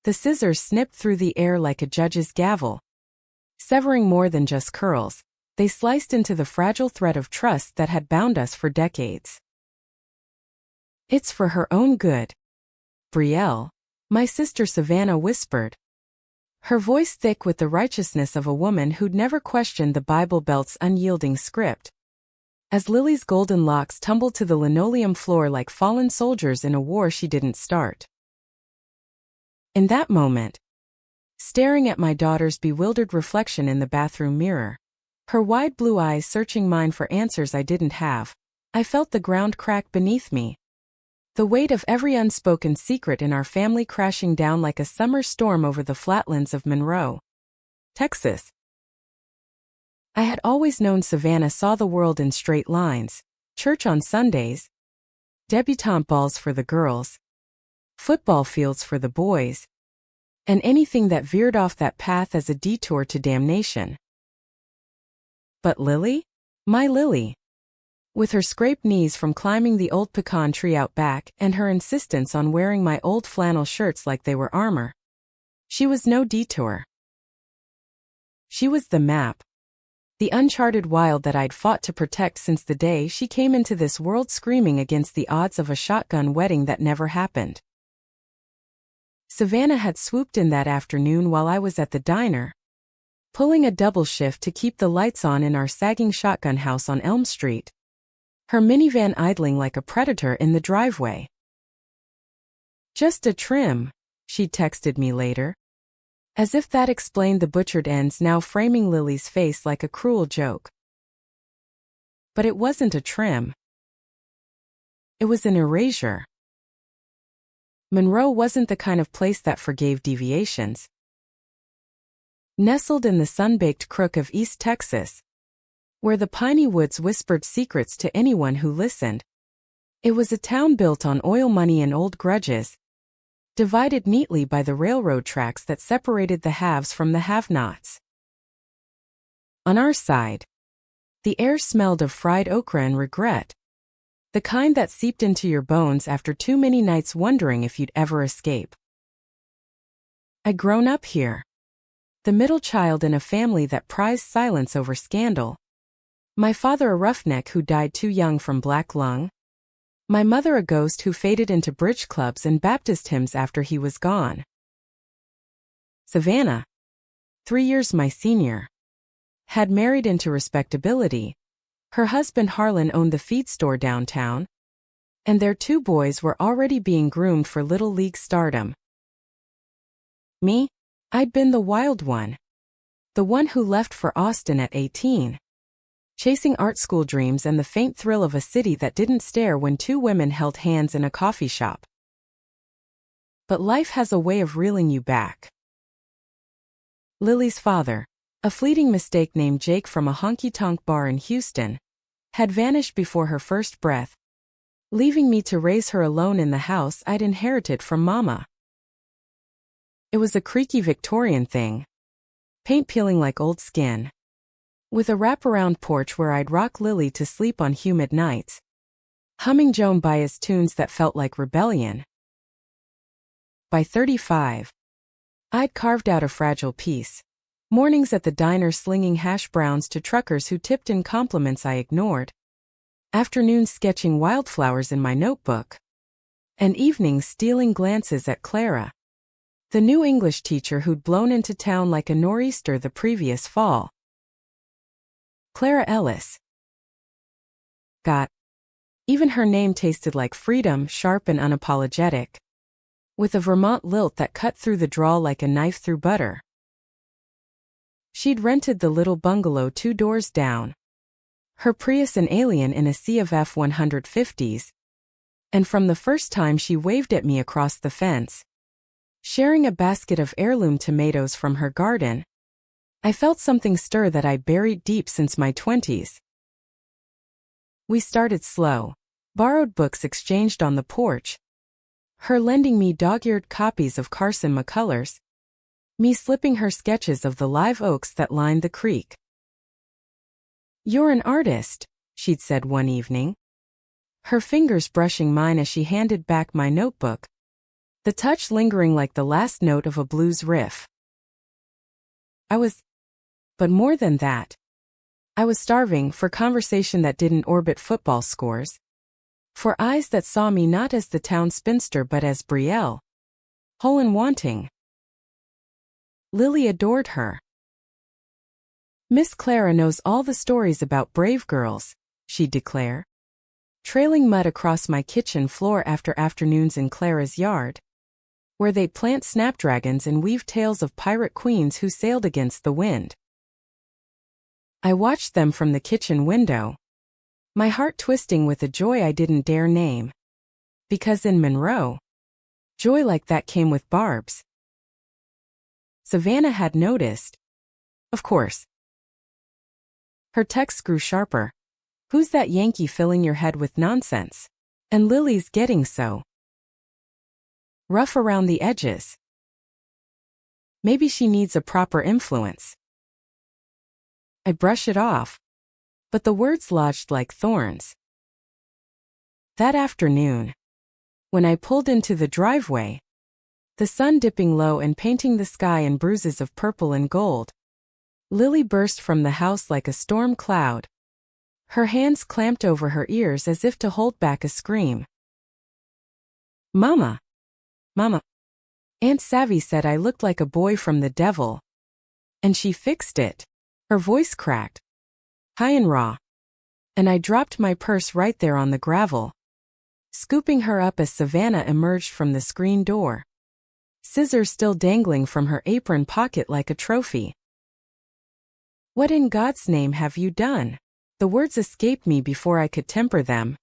The scissors snipped through the air like a judge's gavel. Severing more than just curls, they sliced into the fragile thread of trust that had bound us for decades. "It's for her own good, Brielle," my sister Savannah whispered, her voice thick with the righteousness of a woman who'd never questioned the Bible Belt's unyielding script. As Lily's golden locks tumbled to the linoleum floor like fallen soldiers in a war she didn't start. In that moment, staring at my daughter's bewildered reflection in the bathroom mirror, her wide blue eyes searching mine for answers I didn't have, I felt the ground crack beneath me. The weight of every unspoken secret in our family crashing down like a summer storm over the flatlands of Monroe, Texas. I had always known Savannah saw the world in straight lines: church on Sundays, debutante balls for the girls, football fields for the boys, and anything that veered off that path as a detour to damnation. But Lily? My Lily. With her scraped knees from climbing the old pecan tree out back and her insistence on wearing my old flannel shirts like they were armor, she was no detour. She was the map. The uncharted wild that I'd fought to protect since the day she came into this world, screaming against the odds of a shotgun wedding that never happened. Savannah had swooped in that afternoon while I was at the diner, pulling a double shift to keep the lights on in our sagging shotgun house on Elm Street, her minivan idling like a predator in the driveway. "Just a trim," she'd texted me later, as if that explained the butchered ends now framing Lily's face like a cruel joke. But it wasn't a trim. It was an erasure. Monroe wasn't the kind of place that forgave deviations. Nestled in the sun-baked crook of East Texas, where the piney woods whispered secrets to anyone who listened, it was a town built on oil money and old grudges, divided neatly by the railroad tracks that separated the haves from the have-nots. On our side, the air smelled of fried okra and regret, the kind that seeped into your bones after too many nights wondering if you'd ever escape. I'd grown up here, the middle child in a family that prized silence over scandal. My father a roughneck who died too young from black lung. My mother a ghost who faded into bridge clubs and Baptist hymns after he was gone. Savannah, 3 years my senior, had married into respectability. Her husband Harlan owned the feed store downtown, and their 2 boys were already being groomed for Little League stardom. Me? I'd been the wild one. The one who left for Austin at 18. Chasing art school dreams and the faint thrill of a city that didn't stare when 2 women held hands in a coffee shop. But life has a way of reeling you back. Lily's father, a fleeting mistake named Jake from a honky-tonk bar in Houston, had vanished before her first breath, leaving me to raise her alone in the house I'd inherited from Mama. It was a creaky Victorian thing, paint peeling like old skin, with a wraparound porch where I'd rock Lily to sleep on humid nights, humming Joan Baez tunes that felt like rebellion. By 35, I'd carved out a fragile peace, mornings at the diner slinging hash browns to truckers who tipped in compliments I ignored, afternoons sketching wildflowers in my notebook, and evenings stealing glances at Clara, the new English teacher who'd blown into town like a nor'easter the previous fall. Clara Ellis. God. Even her name tasted like freedom, sharp and unapologetic, with a Vermont lilt that cut through the drawl like a knife through butter. She'd rented the little bungalow 2 doors down, her Prius an alien in a sea of F-150s, and from the first time she waved at me across the fence, sharing a basket of heirloom tomatoes from her garden, I felt something stir that I buried deep since my 20s. We started slow, borrowed books exchanged on the porch, her lending me dog-eared copies of Carson McCullers, me slipping her sketches of the live oaks that lined the creek. "You're an artist," she'd said one evening, her fingers brushing mine as she handed back my notebook, the touch lingering like the last note of a blues riff. But more than that, I was starving for conversation that didn't orbit football scores, for eyes that saw me not as the town spinster but as Brielle, whole and wanting. Lily adored her. Miss Clara knows all the stories about brave girls, she'd declare, trailing mud across my kitchen floor after afternoons in Clara's yard, where they plant snapdragons and weave tales of pirate queens who sailed against the wind. I watched them from the kitchen window, my heart twisting with a joy I didn't dare name. Because in Monroe, joy like that came with barbs. Savannah had noticed. Of course. Her texts grew sharper. Who's that Yankee filling your head with nonsense? And Lily's getting so rough around the edges. Maybe she needs a proper influence. I brush it off, but the words lodged like thorns. That afternoon, when I pulled into the driveway, the sun dipping low and painting the sky in bruises of purple and gold, Lily burst from the house like a storm cloud, her hands clamped over her ears as if to hold back a scream. Mama! Mama! Aunt Savvy said I looked like a boy from the devil. And she fixed it. Her voice cracked, high and raw, and I dropped my purse right there on the gravel, scooping her up as Savannah emerged from the screen door, scissors still dangling from her apron pocket like a trophy. What in God's name have you done? The words escaped me before I could temper them,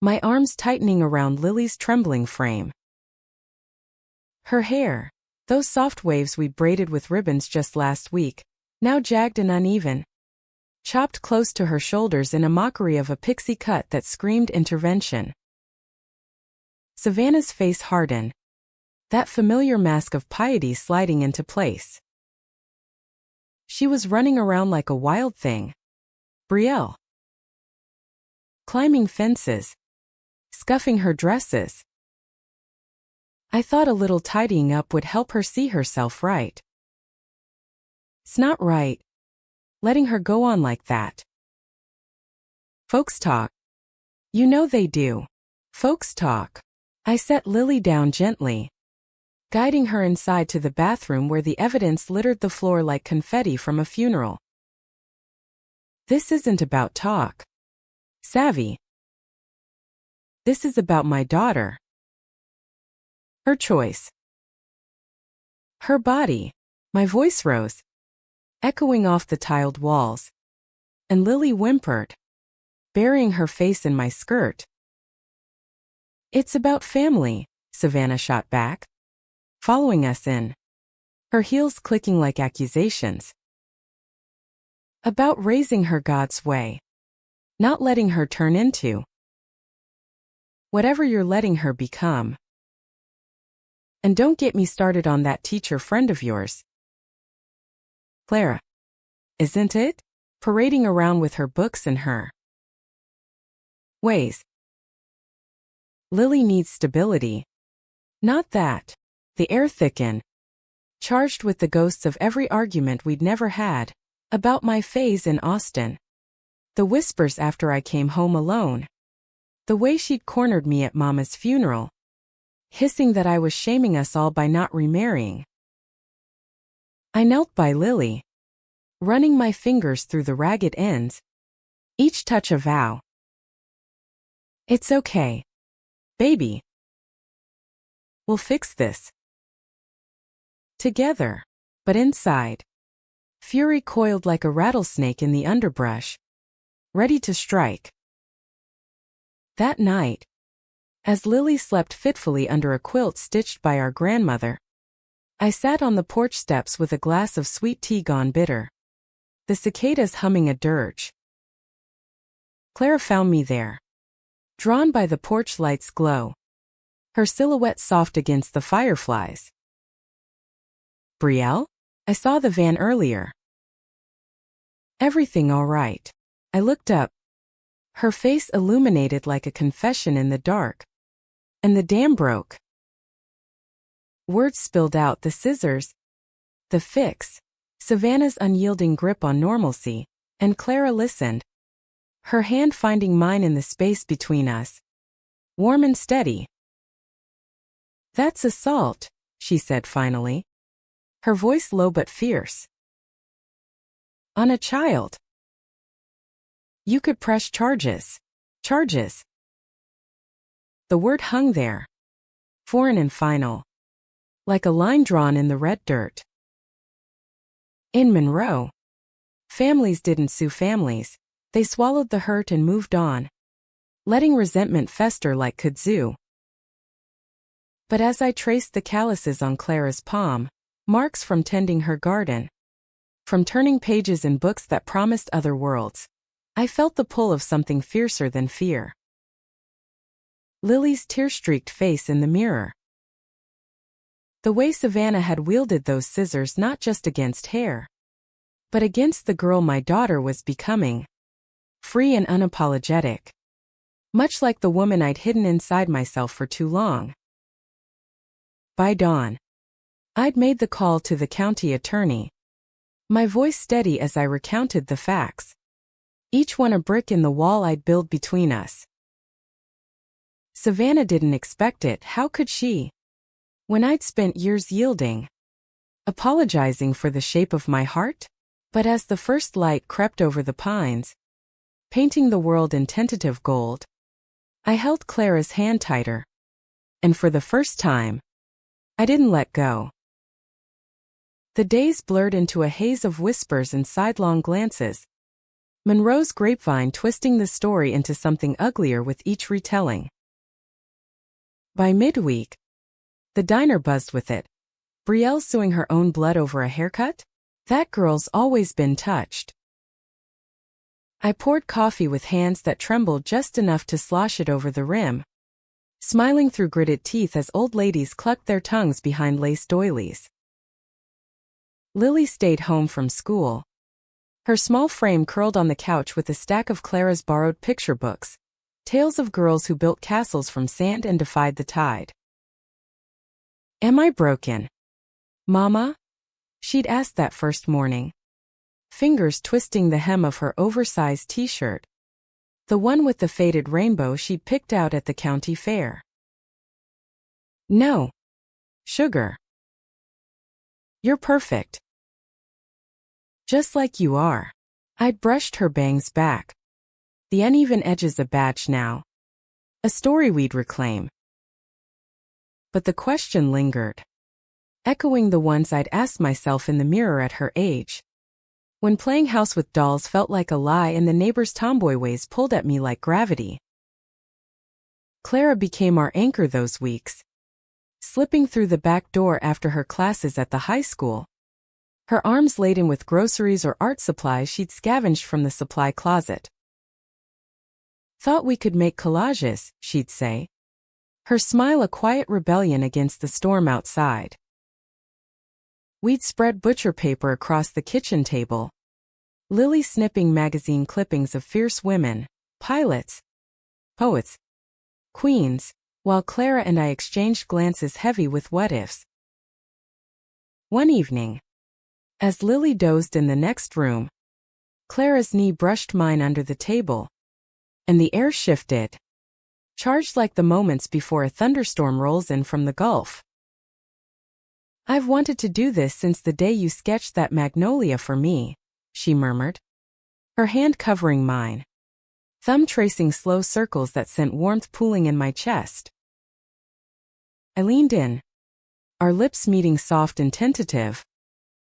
my arms tightening around Lily's trembling frame. Her hair, those soft waves we braided with ribbons just last week, now jagged and uneven, chopped close to her shoulders in a mockery of a pixie cut that screamed intervention. Savannah's face hardened, that familiar mask of piety sliding into place. She was running around like a wild thing. Brielle. Climbing fences, scuffing her dresses. I thought a little tidying up would help her see herself right. It's not right, letting her go on like that. Folks talk. You know they do. Folks talk. I set Lily down gently, guiding her inside to the bathroom where the evidence littered the floor like confetti from a funeral. This isn't about talk. Savvy. This is about my daughter. Her choice. Her body. My voice rose, echoing off the tiled walls, and Lily whimpered, burying her face in my skirt. It's about family, Savannah shot back, following us in, her heels clicking like accusations. About raising her God's way, not letting her turn into whatever you're letting her become. And don't get me started on that teacher friend of yours. Clara. Isn't it? Parading around with her books and her ways. Lily needs stability. Not that. The air thickened, charged with the ghosts of every argument we'd never had, about my phase in Austin. The whispers after I came home alone. The way she'd cornered me at Mama's funeral, hissing that I was shaming us all by not remarrying. I knelt by Lily, running my fingers through the ragged ends, each touch a vow. It's okay, baby. We'll fix this. Together. But inside, fury coiled like a rattlesnake in the underbrush, ready to strike. That night, as Lily slept fitfully under a quilt stitched by our grandmother, I sat on the porch steps with a glass of sweet tea gone bitter, the cicadas humming a dirge. Clara found me there, drawn by the porch light's glow, her silhouette soft against the fireflies. Brielle? I saw the van earlier. Everything all right. I looked up, her face illuminated like a confession in the dark. And the dam broke. Words spilled out: the scissors, the fix, Savannah's unyielding grip on normalcy, and Clara listened, her hand finding mine in the space between us. Warm and steady. "That's assault," she said finally, her voice low but fierce. "On a child. You could press charges." Charges. The word hung there, foreign and final, like a line drawn in the red dirt. In Monroe, families didn't sue families. They swallowed the hurt and moved on, letting resentment fester like kudzu. But as I traced the calluses on Clara's palm, marks from tending her garden, from turning pages in books that promised other worlds, I felt the pull of something fiercer than fear. Lily's tear-streaked face in the mirror. The way Savannah had wielded those scissors not just against hair, but against the girl my daughter was becoming. Free and unapologetic. Much like the woman I'd hidden inside myself for too long. By dawn, I'd made the call to the county attorney, my voice steady as I recounted the facts, each one a brick in the wall I'd build between us. Savannah didn't expect it. How could she? When I'd spent years yielding, apologizing for the shape of my heart? But as the first light crept over the pines, painting the world in tentative gold, I held Clara's hand tighter, and for the first time, I didn't let go. The days blurred into a haze of whispers and sidelong glances, Monroe's grapevine twisting the story into something uglier with each retelling. By midweek, the diner buzzed with it. Brielle suing her own blood over a haircut? That girl's always been touched. I poured coffee with hands that trembled just enough to slosh it over the rim, smiling through gritted teeth as old ladies clucked their tongues behind lace doilies. Lily stayed home from school, her small frame curled on the couch with a stack of Clara's borrowed picture books, tales of girls who built castles from sand and defied the tide. "Am I broken, Mama?" she'd asked that first morning, fingers twisting the hem of her oversized t-shirt, the one with the faded rainbow she'd picked out at the county fair. "No, sugar. You're perfect. Just like you are." I'd brushed her bangs back, the uneven edges a badge now, a story we'd reclaim. But the question lingered, echoing the ones I'd asked myself in the mirror at her age, when playing house with dolls felt like a lie and the neighbor's tomboy ways pulled at me like gravity. Clara became our anchor those weeks, slipping through the back door after her classes at the high school, her arms laden with groceries or art supplies she'd scavenged from the supply closet. "Thought we could make collages," she'd say, her smile a quiet rebellion against the storm outside. We'd spread butcher paper across the kitchen table, Lily snipping magazine clippings of fierce women, pilots, poets, queens, while Clara and I exchanged glances heavy with what-ifs. One evening, as Lily dozed in the next room, Clara's knee brushed mine under the table, and the air shifted, charged like the moments before a thunderstorm rolls in from the Gulf. "I've wanted to do this since the day you sketched that magnolia for me," she murmured, her hand covering mine, thumb tracing slow circles that sent warmth pooling in my chest. I leaned in, our lips meeting soft and tentative,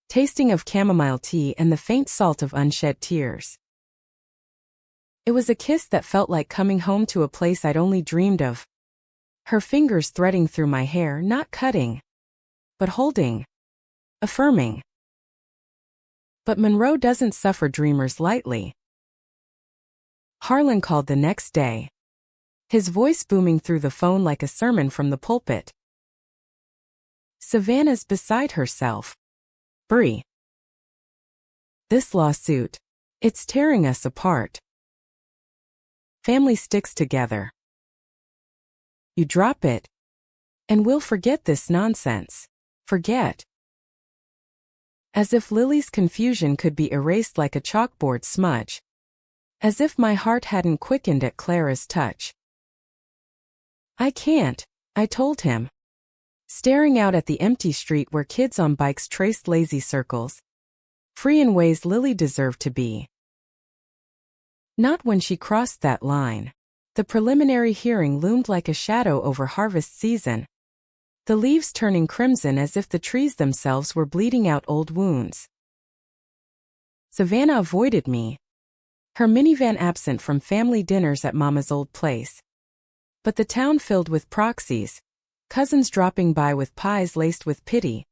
tasting of chamomile tea and the faint salt of unshed tears. It was a kiss that felt like coming home to a place I'd only dreamed of, her fingers threading through my hair, not cutting, but holding, affirming. But Monroe doesn't suffer dreamers lightly. Harlan called the next day, his voice booming through the phone like a sermon from the pulpit. "Savannah's beside herself. Brie. This lawsuit, it's tearing us apart. Family sticks together. You drop it, And we'll forget this nonsense. Forget. As if Lily's confusion could be erased like a chalkboard smudge. As if my heart hadn't quickened at Clara's touch. I can't, I told him. Staring out at the empty street where kids on bikes traced lazy circles. Free in ways Lily deserved to be. Not when she crossed that line. The preliminary hearing loomed like a shadow over harvest season. The leaves turning crimson as if the trees themselves were bleeding out old wounds. Savannah avoided me. Her minivan absent from family dinners at Mama's old place. But the town filled with proxies, cousins dropping by with pies laced with pity.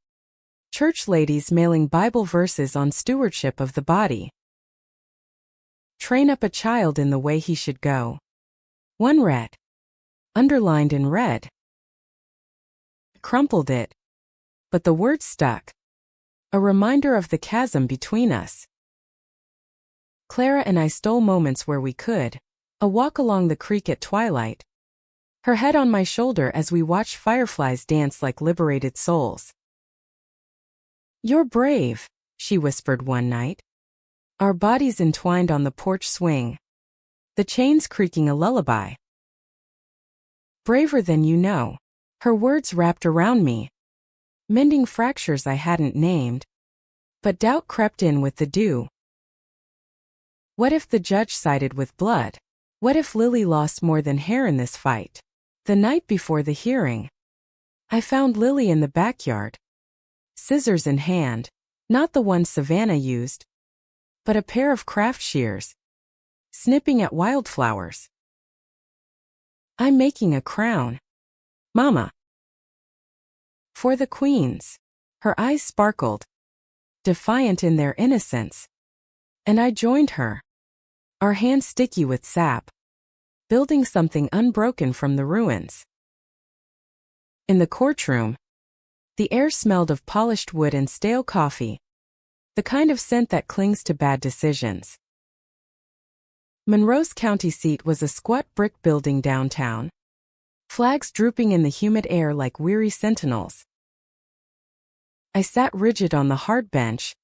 Church ladies mailing Bible verses on stewardship of the body. Train up a child in the way he should go. One read. Underlined in red. Crumpled it. But the word stuck. A reminder of the chasm between us. Clara and I stole moments where we could. A walk along the creek at twilight. Her head on my shoulder as we watched fireflies dance like liberated souls. You're brave, she whispered one night. Our bodies entwined on the porch swing. The chains creaking a lullaby. Braver than you know. Her words wrapped around me. Mending fractures I hadn't named. But doubt crept in with the dew. What if the judge sided with blood? What if Lily lost more than hair in this fight? The night before the hearing, I found Lily in the backyard. Scissors in hand. Not the ones Savannah used. But a pair of craft shears. Snipping at wildflowers. I'm making a crown. Mama. For the queens. Her eyes sparkled. Defiant in their innocence. And I joined her. Our hands sticky with sap. Building something unbroken from the ruins. In the courtroom, the air smelled of polished wood and stale coffee. The kind of scent that clings to bad decisions. Monroe's county seat was a squat brick building downtown. Flags drooping in the humid air like weary sentinels. I sat rigid on the hard bench.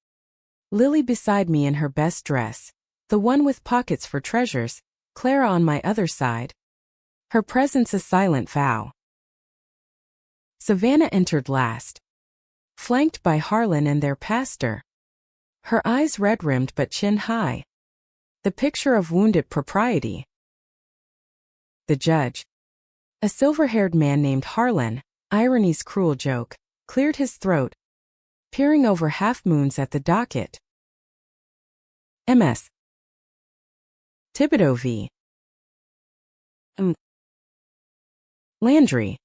Lily beside me in her best dress. The one with pockets for treasures. Clara on my other side. Her presence a silent vow. Savannah entered last. Flanked by Harlan and their pastor. Her eyes red-rimmed but chin high. The picture of wounded propriety. The judge. A silver-haired man named Harlan, irony's cruel joke, cleared his throat, peering over half-moons at the docket. M.S. Thibodeau v. Landry.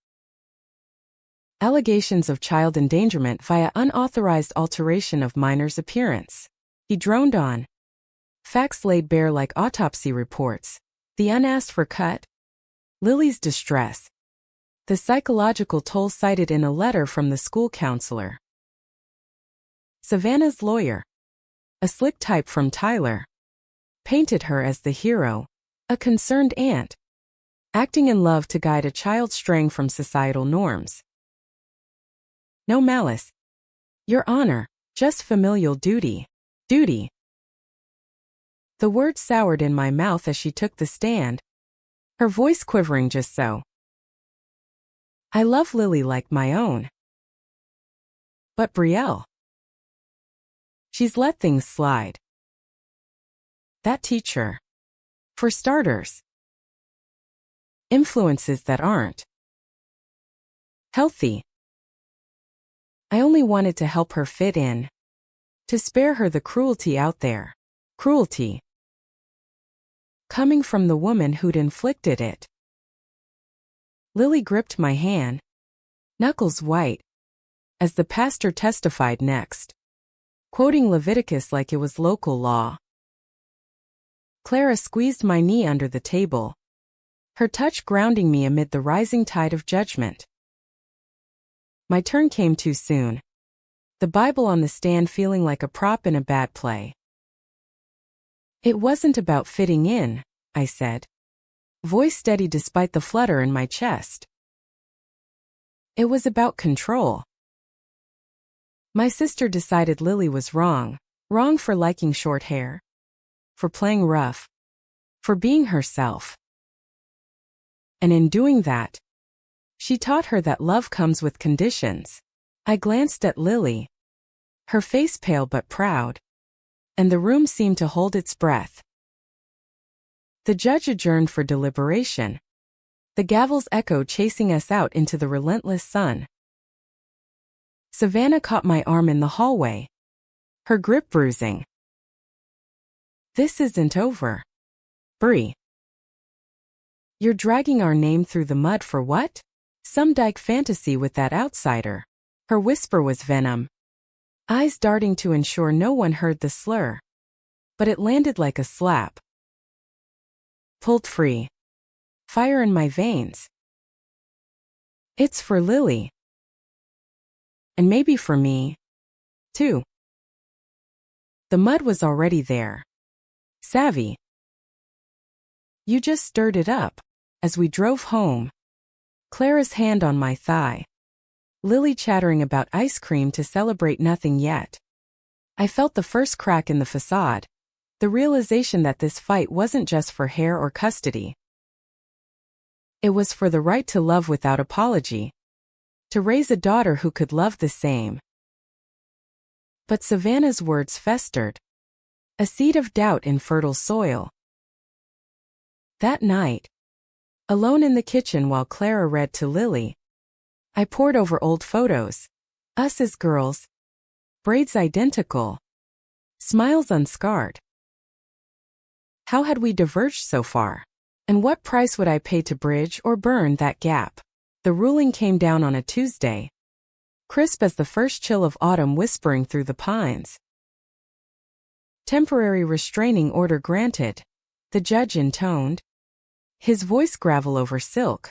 Allegations of child endangerment via unauthorized alteration of minor's appearance. He droned on. Facts laid bare like autopsy reports. The unasked for cut. Lily's distress. The psychological toll cited in a letter from the school counselor. Savannah's lawyer. A slick type from Tyler. Painted her as the hero. A concerned aunt. Acting in love to guide a child straying from societal norms. No malice. Your honor, just familial duty. Duty. The words soured in my mouth as she took the stand. Her voice quivering just so. I love Lily like my own. But Brielle. She's let things slide. That teacher. For starters. Influences that aren't healthy. I only wanted to help her fit in. To spare her the cruelty out there. Cruelty. Coming from the woman who'd inflicted it. Lily gripped my hand. Knuckles white. As the pastor testified next. Quoting Leviticus like it was local law. Clara squeezed my knee under the table. Her touch grounding me amid the rising tide of judgment. My turn came too soon. The Bible on the stand feeling like a prop in a bad play. It wasn't about fitting in, I said. Voice steady despite the flutter in my chest. It was about control. My sister decided Lily was wrong. Wrong for liking short hair. For playing rough. For being herself. And in doing that, she taught her that love comes with conditions. I glanced at Lily. Her face pale but proud. And the room seemed to hold its breath. The judge adjourned for deliberation. The gavel's echo chasing us out into the relentless sun. Savannah caught my arm in the hallway. Her grip bruising. This isn't over. Bree. You're dragging our name through the mud for what? Some dyke fantasy with that outsider. Her whisper was venom. Eyes darting to ensure no one heard the slur. But it landed like a slap. Pulled free. Fire in my veins. It's for Lily. And maybe for me, too. The mud was already there. Savvy. You just stirred it up. As we drove home. Clara's hand on my thigh. Lily chattering about ice cream to celebrate nothing yet. I felt the first crack in the facade. The realization that this fight wasn't just for hair or custody. It was for the right to love without apology. To raise a daughter who could love the same. But Savannah's words festered. A seed of doubt in fertile soil. That night, alone in the kitchen while Clara read to Lily, I pored over old photos. Us as girls. Braids identical. Smiles unscarred. How had we diverged so far? And what price would I pay to bridge or burn that gap? The ruling came down on a Tuesday. Crisp as the first chill of autumn whispering through the pines. Temporary restraining order granted. The judge intoned. His voice gravel over silk.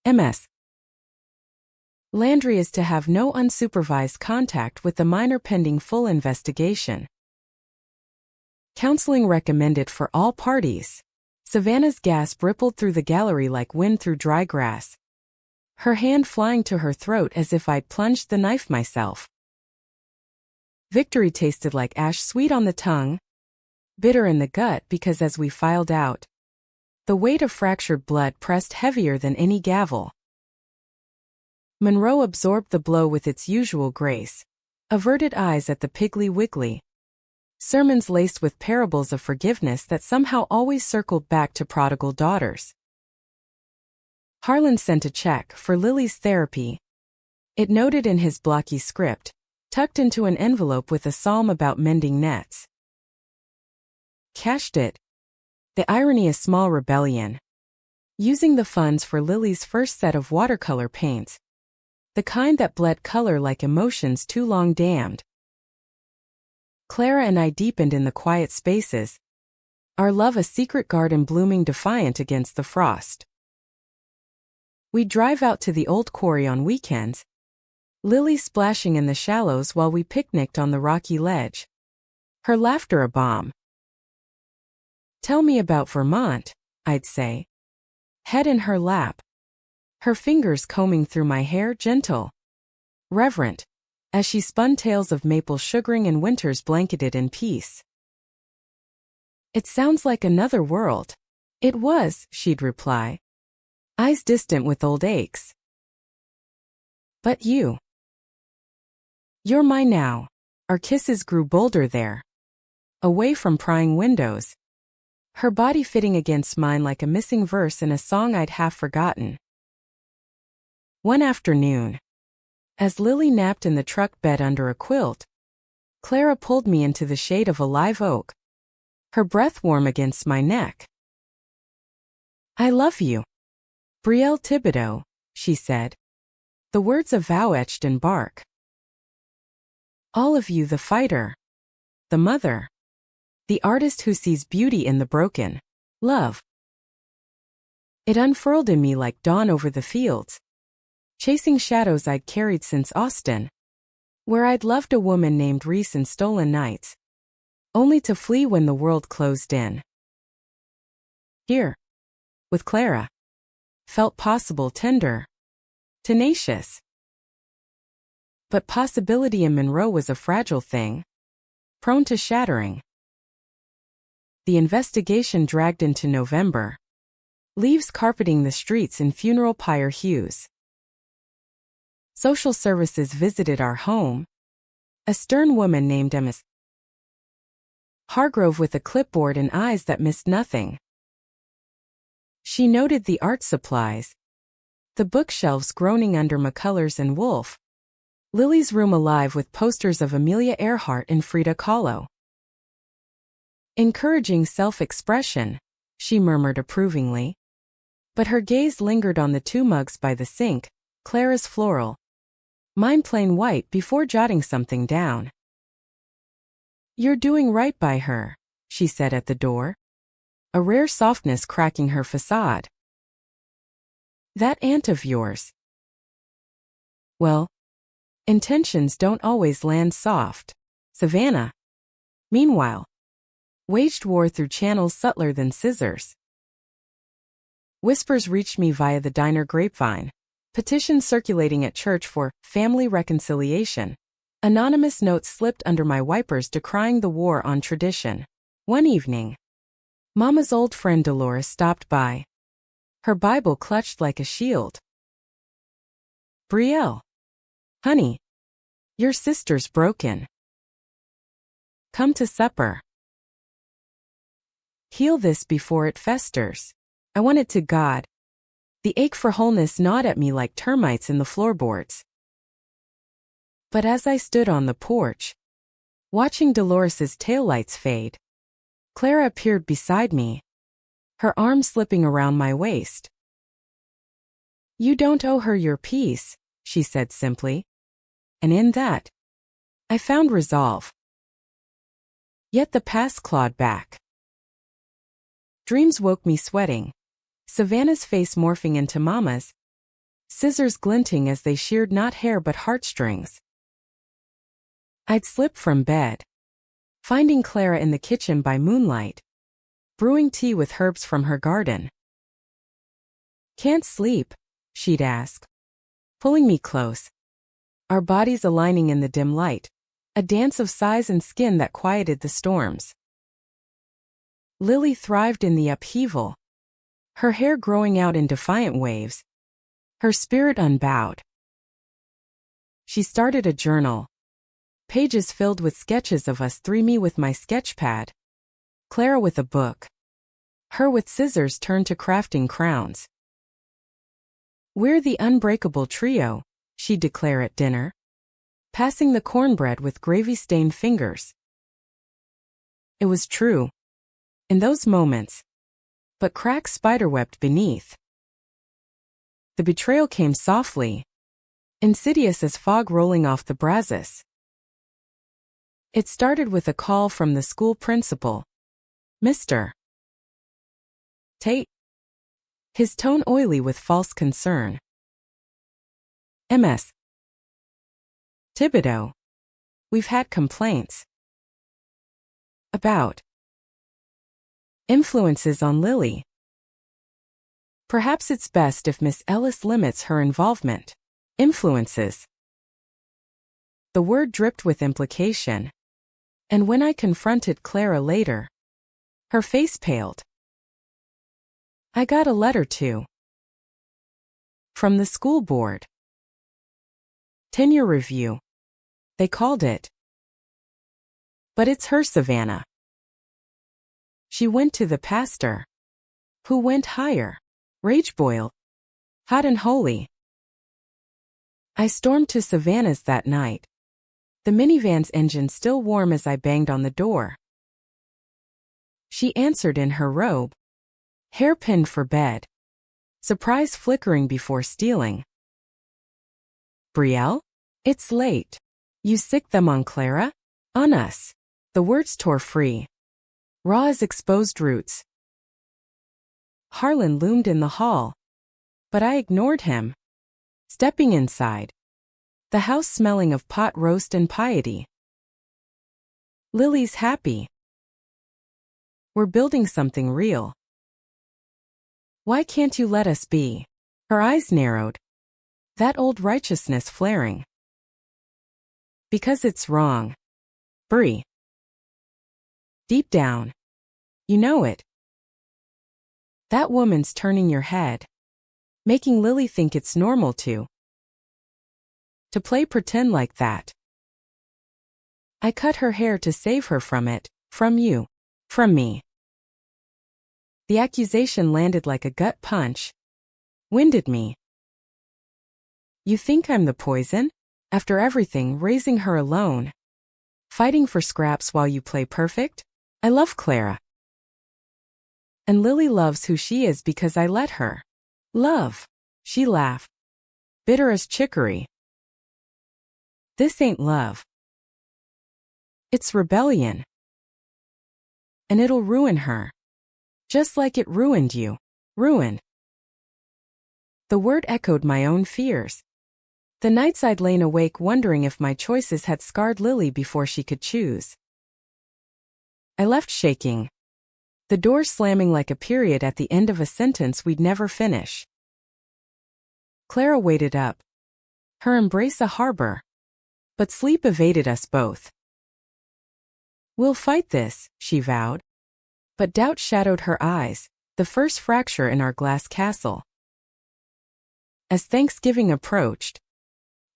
MS. Landry is to have no unsupervised contact with the minor pending full investigation. Counseling recommended for all parties. Savannah's gasp rippled through the gallery like wind through dry grass. Her hand flying to her throat as if I'd plunged the knife myself. Victory tasted like ash, sweet on the tongue, bitter in the gut because as we filed out, the weight of fractured blood pressed heavier than any gavel. Monroe absorbed the blow with its usual grace. Averted eyes at the Piggly Wiggly. Sermons laced with parables of forgiveness that somehow always circled back to prodigal daughters. Harlan sent a check for Lily's therapy. It noted in his blocky script, tucked into an envelope with a psalm about mending nets. Cashed it. The irony, a small rebellion. Using the funds for Lily's first set of watercolor paints. The kind that bled color like emotions too long damned. Clara and I deepened in the quiet spaces. Our love a secret garden blooming defiant against the frost. We'd drive out to the old quarry on weekends. Lily splashing in the shallows while we picnicked on the rocky ledge. Her laughter a bomb. Tell me about Vermont, I'd say. Head in her lap. Her fingers combing through my hair, gentle. Reverent. As she spun tales of maple sugaring and winters blanketed in peace. It sounds like another world. It was, she'd reply. Eyes distant with old aches. But you. You're mine now. Our kisses grew bolder there. Away from prying windows. Her body fitting against mine like a missing verse in a song I'd half forgotten. One afternoon, as Lily napped in the truck bed under a quilt, Clara pulled me into the shade of a live oak. Her breath warm against my neck. I love you. Brielle Thibodeau, she said. The words a vow etched in bark. All of you, the fighter. The mother. The artist who sees beauty in the broken. Love. It unfurled in me like dawn over the fields. Chasing shadows I'd carried since Austin. Where I'd loved a woman named Reese in stolen nights. Only to flee when the world closed in. Here. With Clara. Felt possible, tender. tenacious. But possibility in Monroe was a fragile thing, prone to shattering. The investigation dragged into November, leaves carpeting the streets in funeral pyre hues. Social services visited our home. A stern woman named Emma Hargrove with a clipboard and eyes that missed nothing. She noted the art supplies, the bookshelves groaning under McCullers and Woolf, Lily's room alive with posters of Amelia Earhart and Frida Kahlo. Encouraging self-expression, she murmured approvingly. But her gaze lingered on the two mugs by the sink, Clara's floral, mine plain white, before jotting something down. "You're doing right by her," she said at the door, a rare softness cracking her facade. "That aunt of yours." Well, intentions don't always land soft. Savannah, meanwhile, waged war through channels subtler than scissors. Whispers reached me via the diner grapevine, petitions circulating at church for family reconciliation. Anonymous notes slipped under my wipers decrying the war on tradition. One evening, Mama's old friend Dolores stopped by, her Bible clutched like a shield. "Brielle, honey, your sister's broken. Come to supper. Heal this before it festers." I wanted to God. The ache for wholeness gnawed at me like termites in the floorboards. But as I stood on the porch, watching Dolores's taillights fade, Clara appeared beside me, her arm slipping around my waist. "You don't owe her your peace," she said simply. And in that, I found resolve. Yet the past clawed back. Dreams woke me sweating. Savannah's face morphing into Mama's, scissors glinting as they sheared not hair but heartstrings. I'd slip from bed, finding Clara in the kitchen by moonlight, brewing tea with herbs from her garden. "Can't sleep?" she'd ask, pulling me close, our bodies aligning in the dim light, a dance of sighs and skin that quieted the storms. Lily thrived in the upheaval, her hair growing out in defiant waves, her spirit unbowed. She started a journal, pages filled with sketches of us three, me with my sketchpad, Clara with a book, her with scissors turned to crafting crowns. "We're the unbreakable trio," she'd declare at dinner, passing the cornbread with gravy-stained fingers. It was true. In those moments, but cracks spiderwebbed beneath. The betrayal came softly, insidious as fog rolling off the Brazos. It started with a call from the school principal, Mr. Tate, his tone oily with false concern. "Ms. Thibodeau, we've had complaints about influences on Lily. Perhaps it's best if Miss Ellis limits her involvement." Influences. The word dripped with implication, and when I confronted Clara later, her face paled. "I got a letter too. From the school board. Tenure review, they called it. But it's her, Savannah. She went to the pastor, who went higher. Rage boiled, hot and holy. I stormed to Savannah's that night, the minivan's engine still warm as I banged on the door. She answered in her robe, hair pinned for bed, surprise flickering before stealing. "Brielle? It's late. You sick them on Clara? On us." The words tore free, raw as exposed roots. Harlan loomed in the hall, but I ignored him, stepping inside, the house smelling of pot roast and piety. "Lily's happy. We're building something real. Why can't you let us be?" Her eyes narrowed, that old righteousness flaring. Because it's wrong. Brie. Deep down. You know it. That woman's turning your head. Making Lily think it's normal to play pretend like that. I cut her hair to save her from it, from you, from me. The accusation landed like a gut punch. Winded me. You think I'm the poison? After everything, raising her alone. Fighting for scraps while you play perfect? I love Clara. And Lily loves who she is because I let her. Love. She laughed. Bitter as chicory. This ain't love. It's rebellion. And it'll ruin her. Just like it ruined you. Ruined. The word echoed my own fears. The nights I'd lain awake wondering if my choices had scarred Lily before she could choose. I left shaking. The door slamming like a period at the end of a sentence we'd never finish. Clara waited up. Her embrace a harbor. But sleep evaded us both. We'll fight this, she vowed. But doubt shadowed her eyes, the first fracture in our glass castle. As Thanksgiving approached,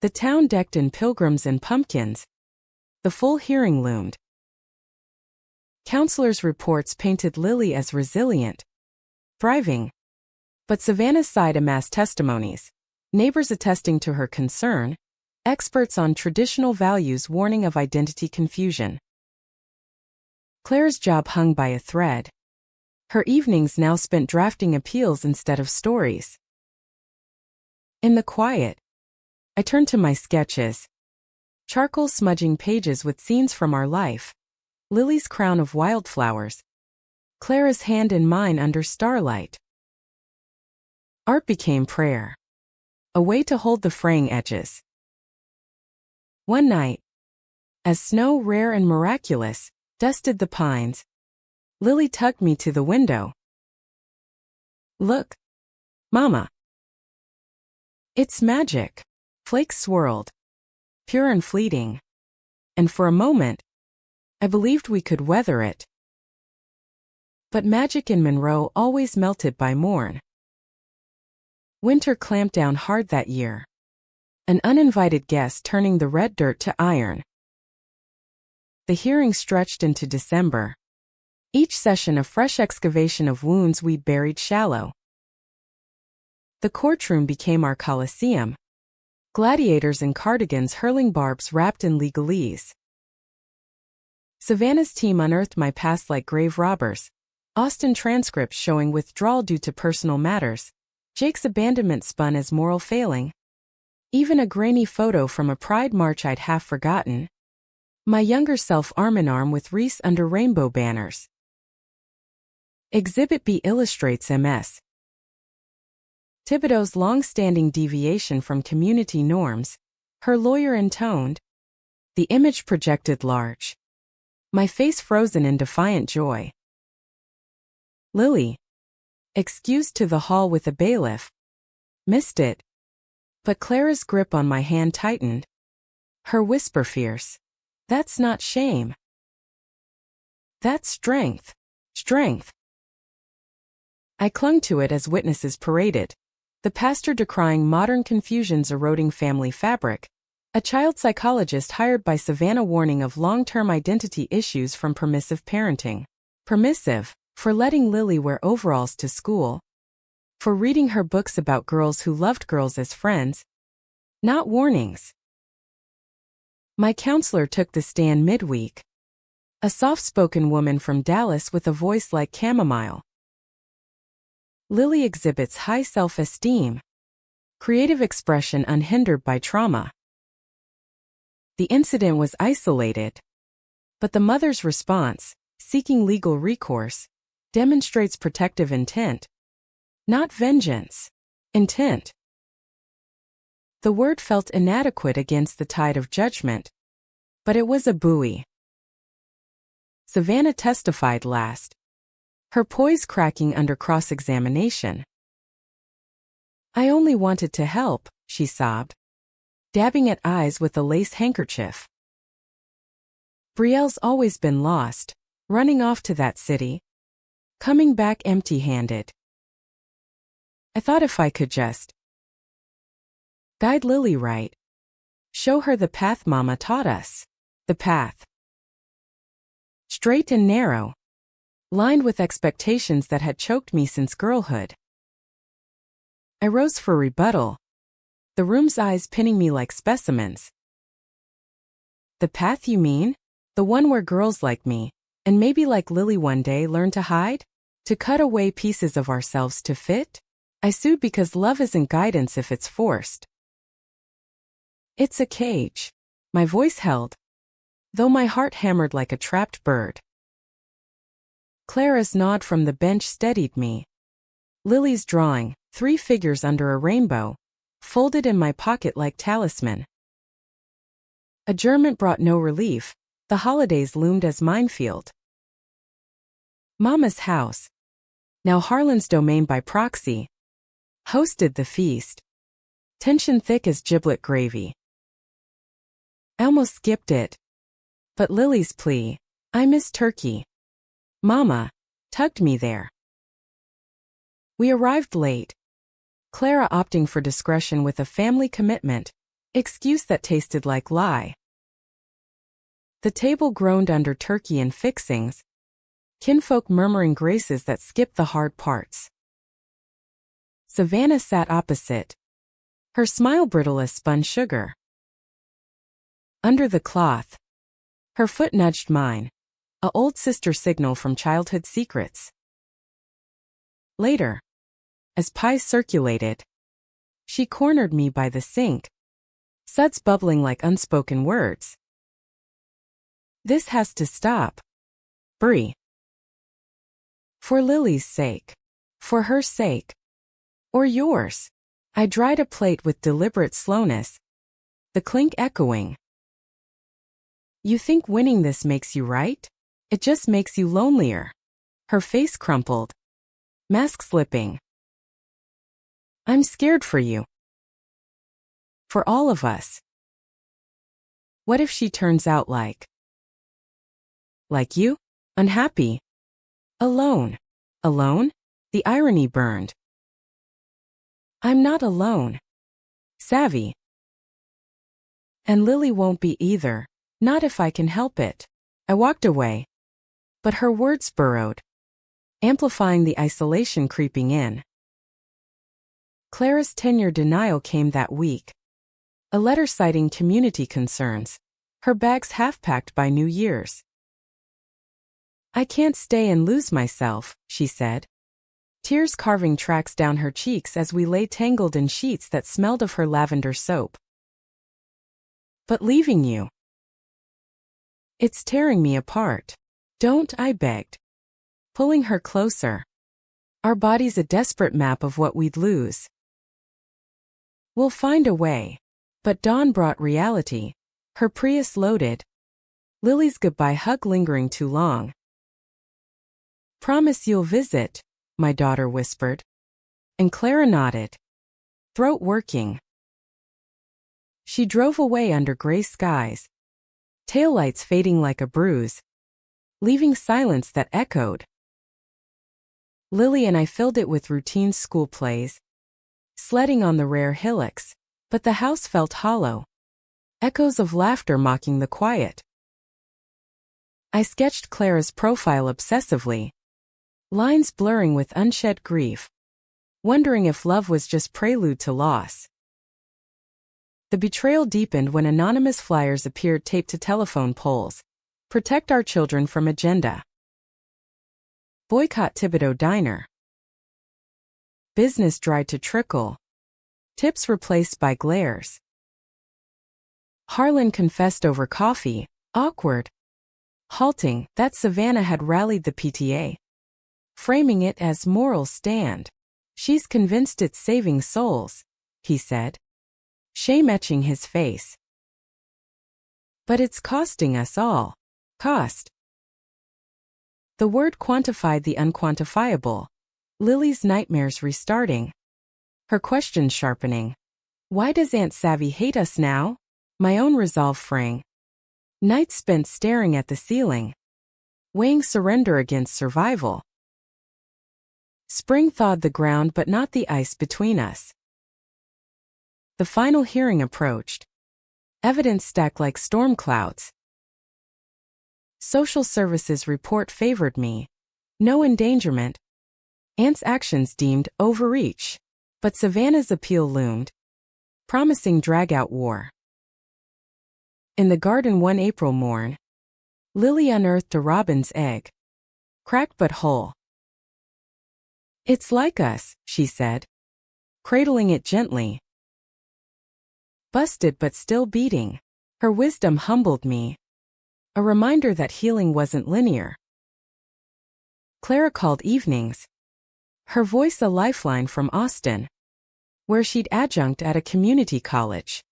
the town decked in pilgrims and pumpkins, the full hearing loomed. Counselors' reports painted Lily as resilient, thriving. But Savannah's side amassed testimonies, neighbors attesting to her concern, experts on traditional values warning of identity confusion. Claire's job hung by a thread. Her evenings now spent drafting appeals instead of stories. In the quiet, I turned to my sketches, charcoal smudging pages with scenes from our life, Lily's crown of wildflowers, Clara's hand in mine under starlight. Art became prayer, a way to hold the fraying edges. One night, as snow rare and miraculous dusted the pines, Lily tugged me to the window. Look, Mama. It's magic. Flakes swirled, pure and fleeting. And for a moment, I believed we could weather it. But magic in Monroe always melted by morn. Winter clamped down hard that year. An uninvited guest turning the red dirt to iron. The hearing stretched into December. Each session a fresh excavation of wounds we'd buried shallow. The courtroom became our coliseum. Gladiators in cardigans hurling barbs wrapped in legalese. Savannah's team unearthed my past like grave robbers. Austin transcripts showing withdrawal due to personal matters. Jake's abandonment spun as moral failing. Even a grainy photo from a pride march I'd half forgotten. My younger self arm in arm with Reese under rainbow banners. Exhibit B illustrates Ms. Thibodeau's long-standing deviation from community norms, her lawyer intoned. The image projected large. My face frozen in defiant joy. Lily. Excused to the hall with a bailiff. Missed it. But Clara's grip on my hand tightened. Her whisper fierce. That's not shame. That's strength. Strength. I clung to it as witnesses paraded. The pastor decrying modern confusions eroding family fabric. A child psychologist hired by Savannah warning of long-term identity issues from permissive parenting. Permissive, for letting Lily wear overalls to school. For reading her books about girls who loved girls as friends. Not warnings. My counselor took the stand midweek. A soft-spoken woman from Dallas with a voice like chamomile. Lily exhibits high self-esteem. Creative expression unhindered by trauma. The incident was isolated. But the mother's response, seeking legal recourse, demonstrates protective intent. Not vengeance. Intent. The word felt inadequate against the tide of judgment. But it was a buoy. Savannah testified last. Her poise cracking under cross-examination. I only wanted to help, she sobbed, dabbing at eyes with a lace handkerchief. Brielle's always been lost, running off to that city, coming back empty-handed. I thought if I could just guide Lily right, show her the path Mama taught us. The path. Straight and narrow, lined with expectations that had choked me since girlhood. I rose for rebuttal, the room's eyes pinning me like specimens. The path you mean? The one where girls like me, and maybe like Lily one day, learn to hide? To cut away pieces of ourselves to fit? I sued because love isn't guidance if it's forced. It's a cage. My voice held, though my heart hammered like a trapped bird. Clara's nod from the bench steadied me. Lily's drawing, 3 figures under a rainbow, folded in my pocket like talisman. Adjournment brought no relief. The holidays loomed as minefield. Mama's house, now Harlan's domain by proxy, hosted the feast. Tension thick as giblet gravy. I almost skipped it. But Lily's plea, I miss turkey, Mama, tugged me there. We arrived late, Clara opting for discretion with a family commitment, excuse that tasted like lie. The table groaned under turkey and fixings, kinfolk murmuring graces that skipped the hard parts. Savannah sat opposite, her smile brittle as spun sugar. Under the cloth, her foot nudged mine, a old sister signal from childhood secrets. Later, as pie circulated, she cornered me by the sink, suds bubbling like unspoken words. This has to stop, Brie. For Lily's sake. For her sake. Or yours. I dried a plate with deliberate slowness, the clink echoing. You think winning this makes you right? It just makes you lonelier. Her face crumpled, mask slipping. I'm scared for you. For all of us. What if she turns out like you? Unhappy. Alone. Alone? The irony burned. I'm not alone. Savvy. And Lily won't be either, not if I can help it. I walked away. But her words burrowed, amplifying the isolation creeping in. Clara's tenure denial came that week. A letter citing community concerns, her bags half-packed by New Year's. I can't stay and lose myself, she said. Tears carving tracks down her cheeks as we lay tangled in sheets that smelled of her lavender soap. But leaving you. It's tearing me apart. Don't, I begged. Pulling her closer. Our body's a desperate map of what we'd lose. We'll find a way. But dawn brought reality. Her Prius loaded. Lily's goodbye hug lingering too long. Promise you'll visit, my daughter whispered. And Clara nodded, throat working. She drove away under gray skies, taillights fading like a bruise, leaving silence that echoed. Lily and I filled it with routine school plays, sledding on the rare hillocks, but the house felt hollow, echoes of laughter mocking the quiet. I sketched Clara's profile obsessively, lines blurring with unshed grief, wondering if love was just prelude to loss. The betrayal deepened when anonymous flyers appeared taped to telephone poles. Protect our children from agenda. Boycott Thibodeau Diner. Business dried to trickle. Tips replaced by glares. Harlan confessed over coffee, awkward. Halting, that Savannah had rallied the PTA. Framing it as moral stand. She's convinced it's saving souls, he said. Shame etching his face. But it's costing us all. Cost. The word quantified the unquantifiable. Lily's nightmares restarting. Her questions sharpening. Why does Aunt Savvy hate us now? My own resolve fraying. Nights spent staring at the ceiling, weighing surrender against survival. Spring thawed the ground but not the ice between us. The final hearing approached. Evidence stacked like storm clouds. Social services report favored me. No endangerment. Aunt's actions deemed overreach. But Savannah's appeal loomed, promising drag-out war. In the garden one April morn, Lily unearthed a robin's egg, cracked but whole. "It's like us," she said, cradling it gently. Busted but still beating, her wisdom humbled me, a reminder that healing wasn't linear. Clara called evenings, her voice a lifeline from Austin, where she'd adjunct at a community college.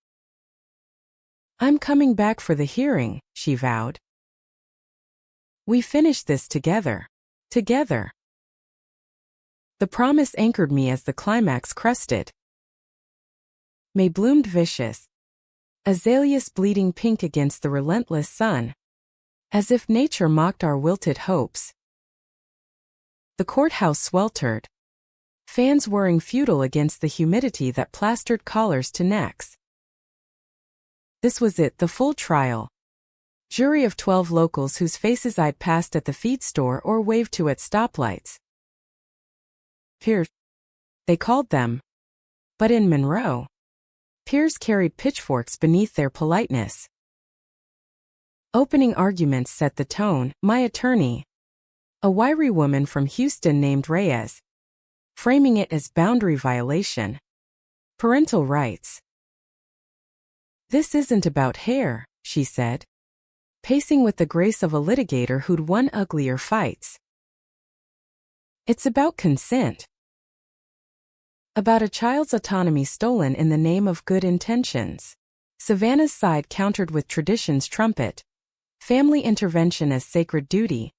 "I'm coming back for the hearing," she vowed. "We finish this together. Together." The promise anchored me as the climax crested. May bloomed vicious, azaleas bleeding pink against the relentless sun, as if nature mocked our wilted hopes. The courthouse sweltered, fans whirring futile against the humidity that plastered collars to necks. This was it, the full trial. Jury of 12 locals whose faces I'd passed at the feed store or waved to at stoplights. Peers, they called them. But in Monroe, peers carried pitchforks beneath their politeness. Opening arguments set the tone. My attorney, a wiry woman from Houston named Reyes, framing it as boundary violation. Parental rights. "This isn't about hair," she said, pacing with the grace of a litigator who'd won uglier fights. "It's about consent. About a child's autonomy stolen in the name of good intentions." Savannah's side countered with tradition's trumpet, family intervention as sacred duty,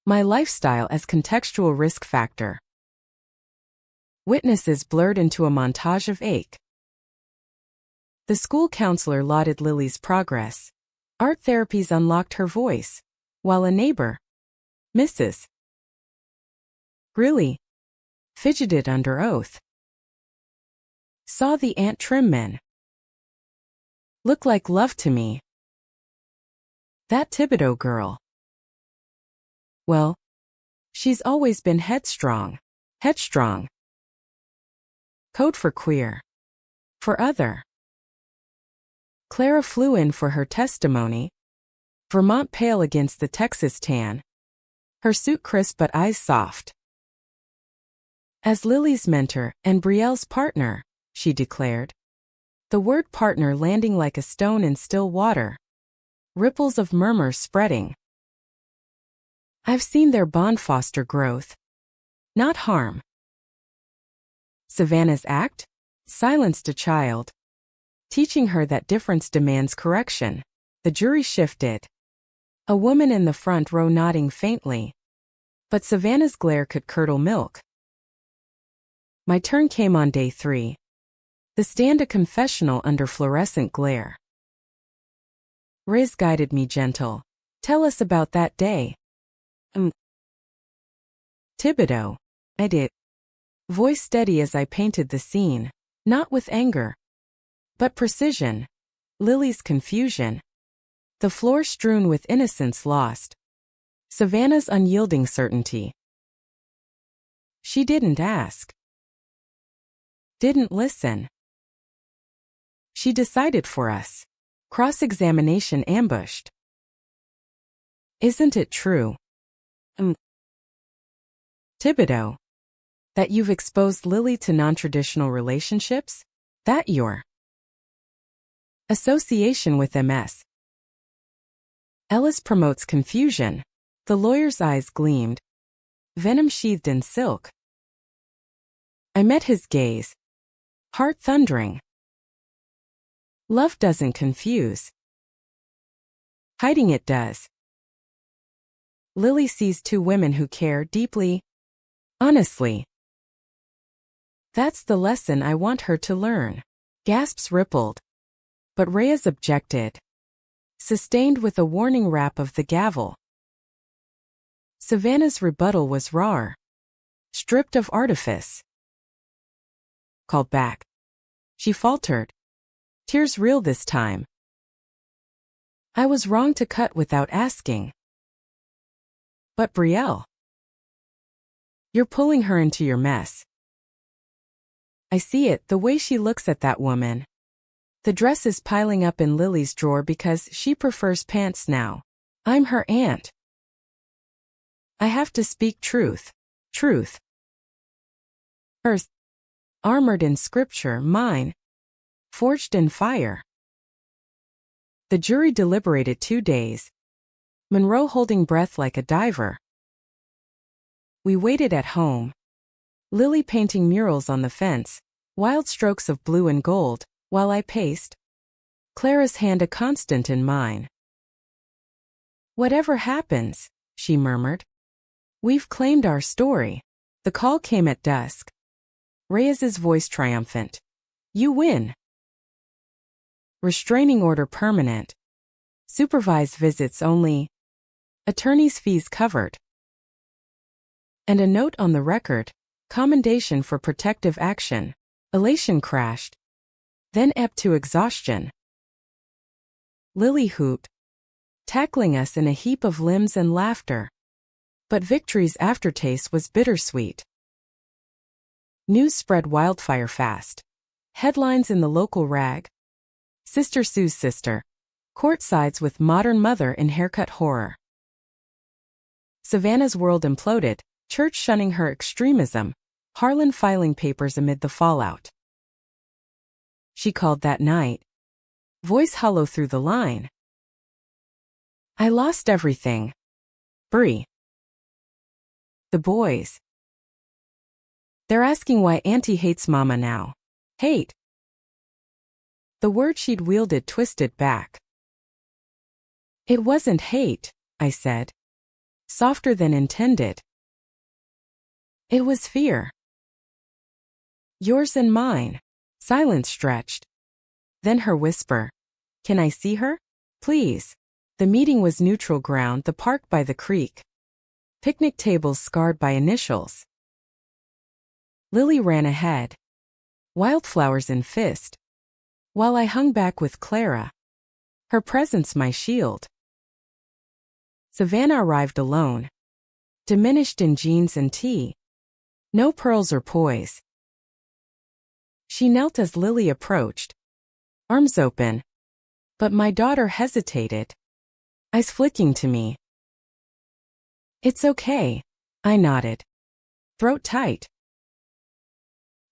my lifestyle as contextual risk factor. Witnesses blurred into a montage of ache. The school counselor lauded Lily's progress. Art therapies unlocked her voice, while a neighbor, Mrs. Really, fidgeted under oath. Saw the Aunt Trim men. Look like love to me. That Thibodeau girl. Well, she's always been headstrong. Headstrong. Code for queer. For other. Clara flew in for her testimony. Vermont pale against the Texas tan. Her suit crisp but eyes soft. As Lily's mentor and Brielle's partner, she declared. The word partner landing like a stone in still water. Ripples of murmur spreading. I've seen their bond foster growth, not harm. Savannah's act? Silenced a child, teaching her that difference demands correction. The jury shifted. A woman in the front row nodding faintly. But Savannah's glare could curdle milk. My turn came on day 3. The stand a confessional under fluorescent glare. Riz guided me gentle. Tell us about that day. Thibodeau. I did. Voice steady as I painted the scene. Not with anger, but precision. Lily's confusion. The floor strewn with innocence lost. Savannah's unyielding certainty. She didn't ask. Didn't listen. She decided for us. Cross-examination ambushed. Isn't it true, Thibodeau, that you've exposed Lily to non-traditional relationships? That your association with MS. Ellis promotes confusion. The lawyer's eyes gleamed, venom sheathed in silk. I met his gaze, heart thundering. Love doesn't confuse. Hiding it does. Lily sees 2 women who care deeply, honestly. That's the lesson I want her to learn. Gasps rippled. But Reyes objected, sustained with a warning rap of the gavel. Savannah's rebuttal was raw, stripped of artifice. Called back. She faltered. Tears real this time. I was wrong to cut without asking. But Brielle, you're pulling her into your mess. I see it, the way she looks at that woman. The dress is piling up in Lily's drawer because she prefers pants now. I'm her aunt. I have to speak truth. Truth. Hers. Armored in scripture, mine. Forged in fire. The jury deliberated 2 days. Monroe holding breath like a diver. We waited at home. Lily painting murals on the fence, wild strokes of blue and gold, while I paced. Clara's hand a constant in mine. Whatever happens, she murmured. We've claimed our story. The call came at dusk. Reyes's voice triumphant. You win. Restraining order permanent. Supervised visits only. Attorney's fees covered. And a note on the record, commendation for protective action. Elation crashed. Then ebbed to exhaustion. Lily hooped, tackling us in a heap of limbs and laughter. But victory's aftertaste was bittersweet. News spread wildfire fast. Headlines in the local rag. Sister sues sister. Court sides with modern mother in haircut horror. Savannah's world imploded, church shunning her extremism, Harlan filing papers amid the fallout. She called that night. Voice hollow through the line. I lost everything. Brie. The boys. They're asking why Auntie hates Mama now. Hate. The word she'd wielded twisted back. It wasn't hate, I said. Softer than intended. It was fear. Yours and mine. Silence stretched. Then her whisper. Can I see her? Please. The meeting was neutral ground, the park by the creek. Picnic tables scarred by initials. Lily ran ahead. Wildflowers in fist. While I hung back with Clara. Her presence my shield. Savannah arrived alone. Diminished in jeans and tea. No pearls or poise. She knelt as Lily approached. Arms open. But my daughter hesitated. Eyes flicking to me. It's okay, I nodded. Throat tight.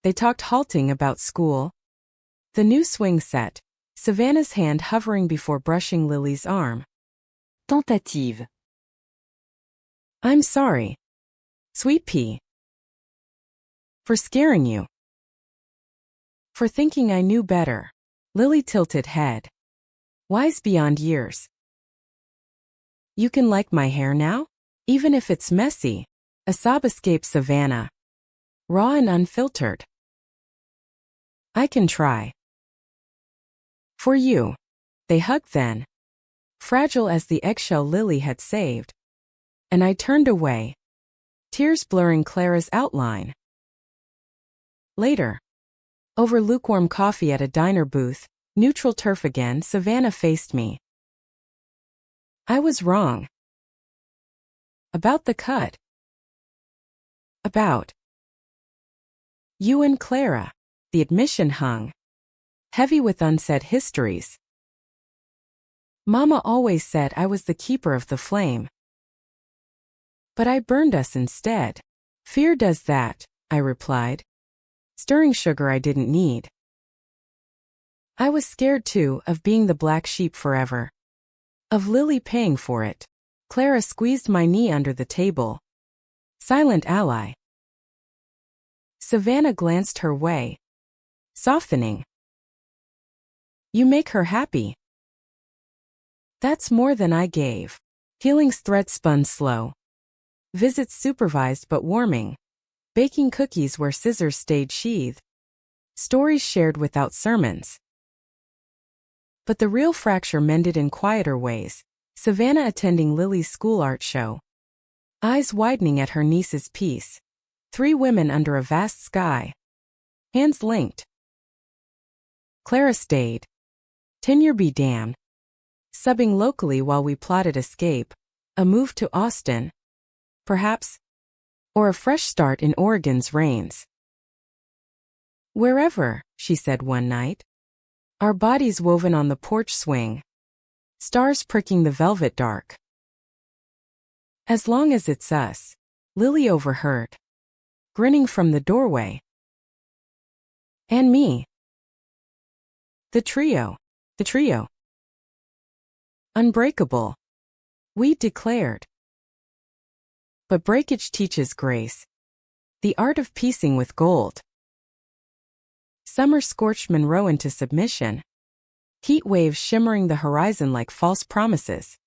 They talked halting about school. The new swing set. Savannah's hand hovering before brushing Lily's arm. Tentative. I'm sorry. Sweet pea. For scaring you. For thinking I knew better. Lily tilted head. Wise beyond years. You can like my hair now? Even if it's messy. A sob escaped Savannah. Raw and unfiltered. I can try. For you. They hugged then. Fragile as the eggshell Lily had saved. And I turned away. Tears blurring Clara's outline. Later. Over lukewarm coffee at a diner booth, neutral turf again, Savannah faced me. I was wrong. About the cut. About. You and Clara. The admission hung. Heavy with unsaid histories. Mama always said I was the keeper of the flame. But I burned us instead. Fear does that, I replied. Stirring sugar I didn't need. I was scared too of being the black sheep forever. Of Lily paying for it. Clara squeezed my knee under the table. Silent ally. Savannah glanced her way. Softening. You make her happy. That's more than I gave. Healing's thread spun slow. Visits supervised but warming. Baking cookies where scissors stayed sheathed. stories shared without sermons. But the real fracture mended in quieter ways. Savannah attending Lily's school art show, eyes widening at her niece's piece. 3 women under a vast sky, hands linked. Clara stayed. Tenure be damned. Subbing locally while we plotted escape, a move to Austin, perhaps, or a fresh start in Oregon's rains. Wherever, she said one night. Our bodies woven on the porch swing, stars pricking the velvet dark. As long as it's us, Lily overheard, grinning from the doorway. And me. The trio. Unbreakable. We declared. But breakage teaches grace, the art of piecing with gold. Summer scorched Monroe into submission, heat waves shimmering the horizon like false promises.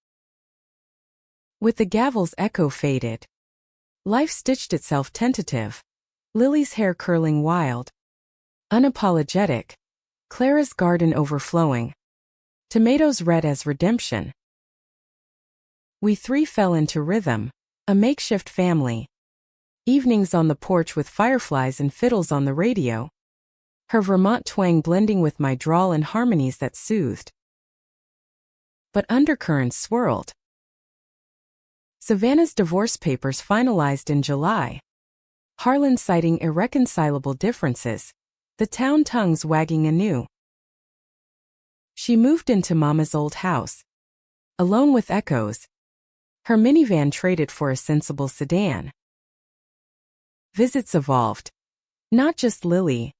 With the gavel's echo faded, life stitched itself tentative, Lily's hair curling wild, unapologetic, Clara's garden overflowing, tomatoes red as redemption. We 3 fell into rhythm, a makeshift family. Evenings on the porch with fireflies and fiddles on the radio, her Vermont twang blending with my drawl and harmonies that soothed. But undercurrents swirled. Savannah's divorce papers finalized in July. Harlan citing irreconcilable differences, the town tongues wagging anew. She moved into Mama's old house, alone with echoes, her minivan traded for a sensible sedan. Visits evolved. Not just Lily,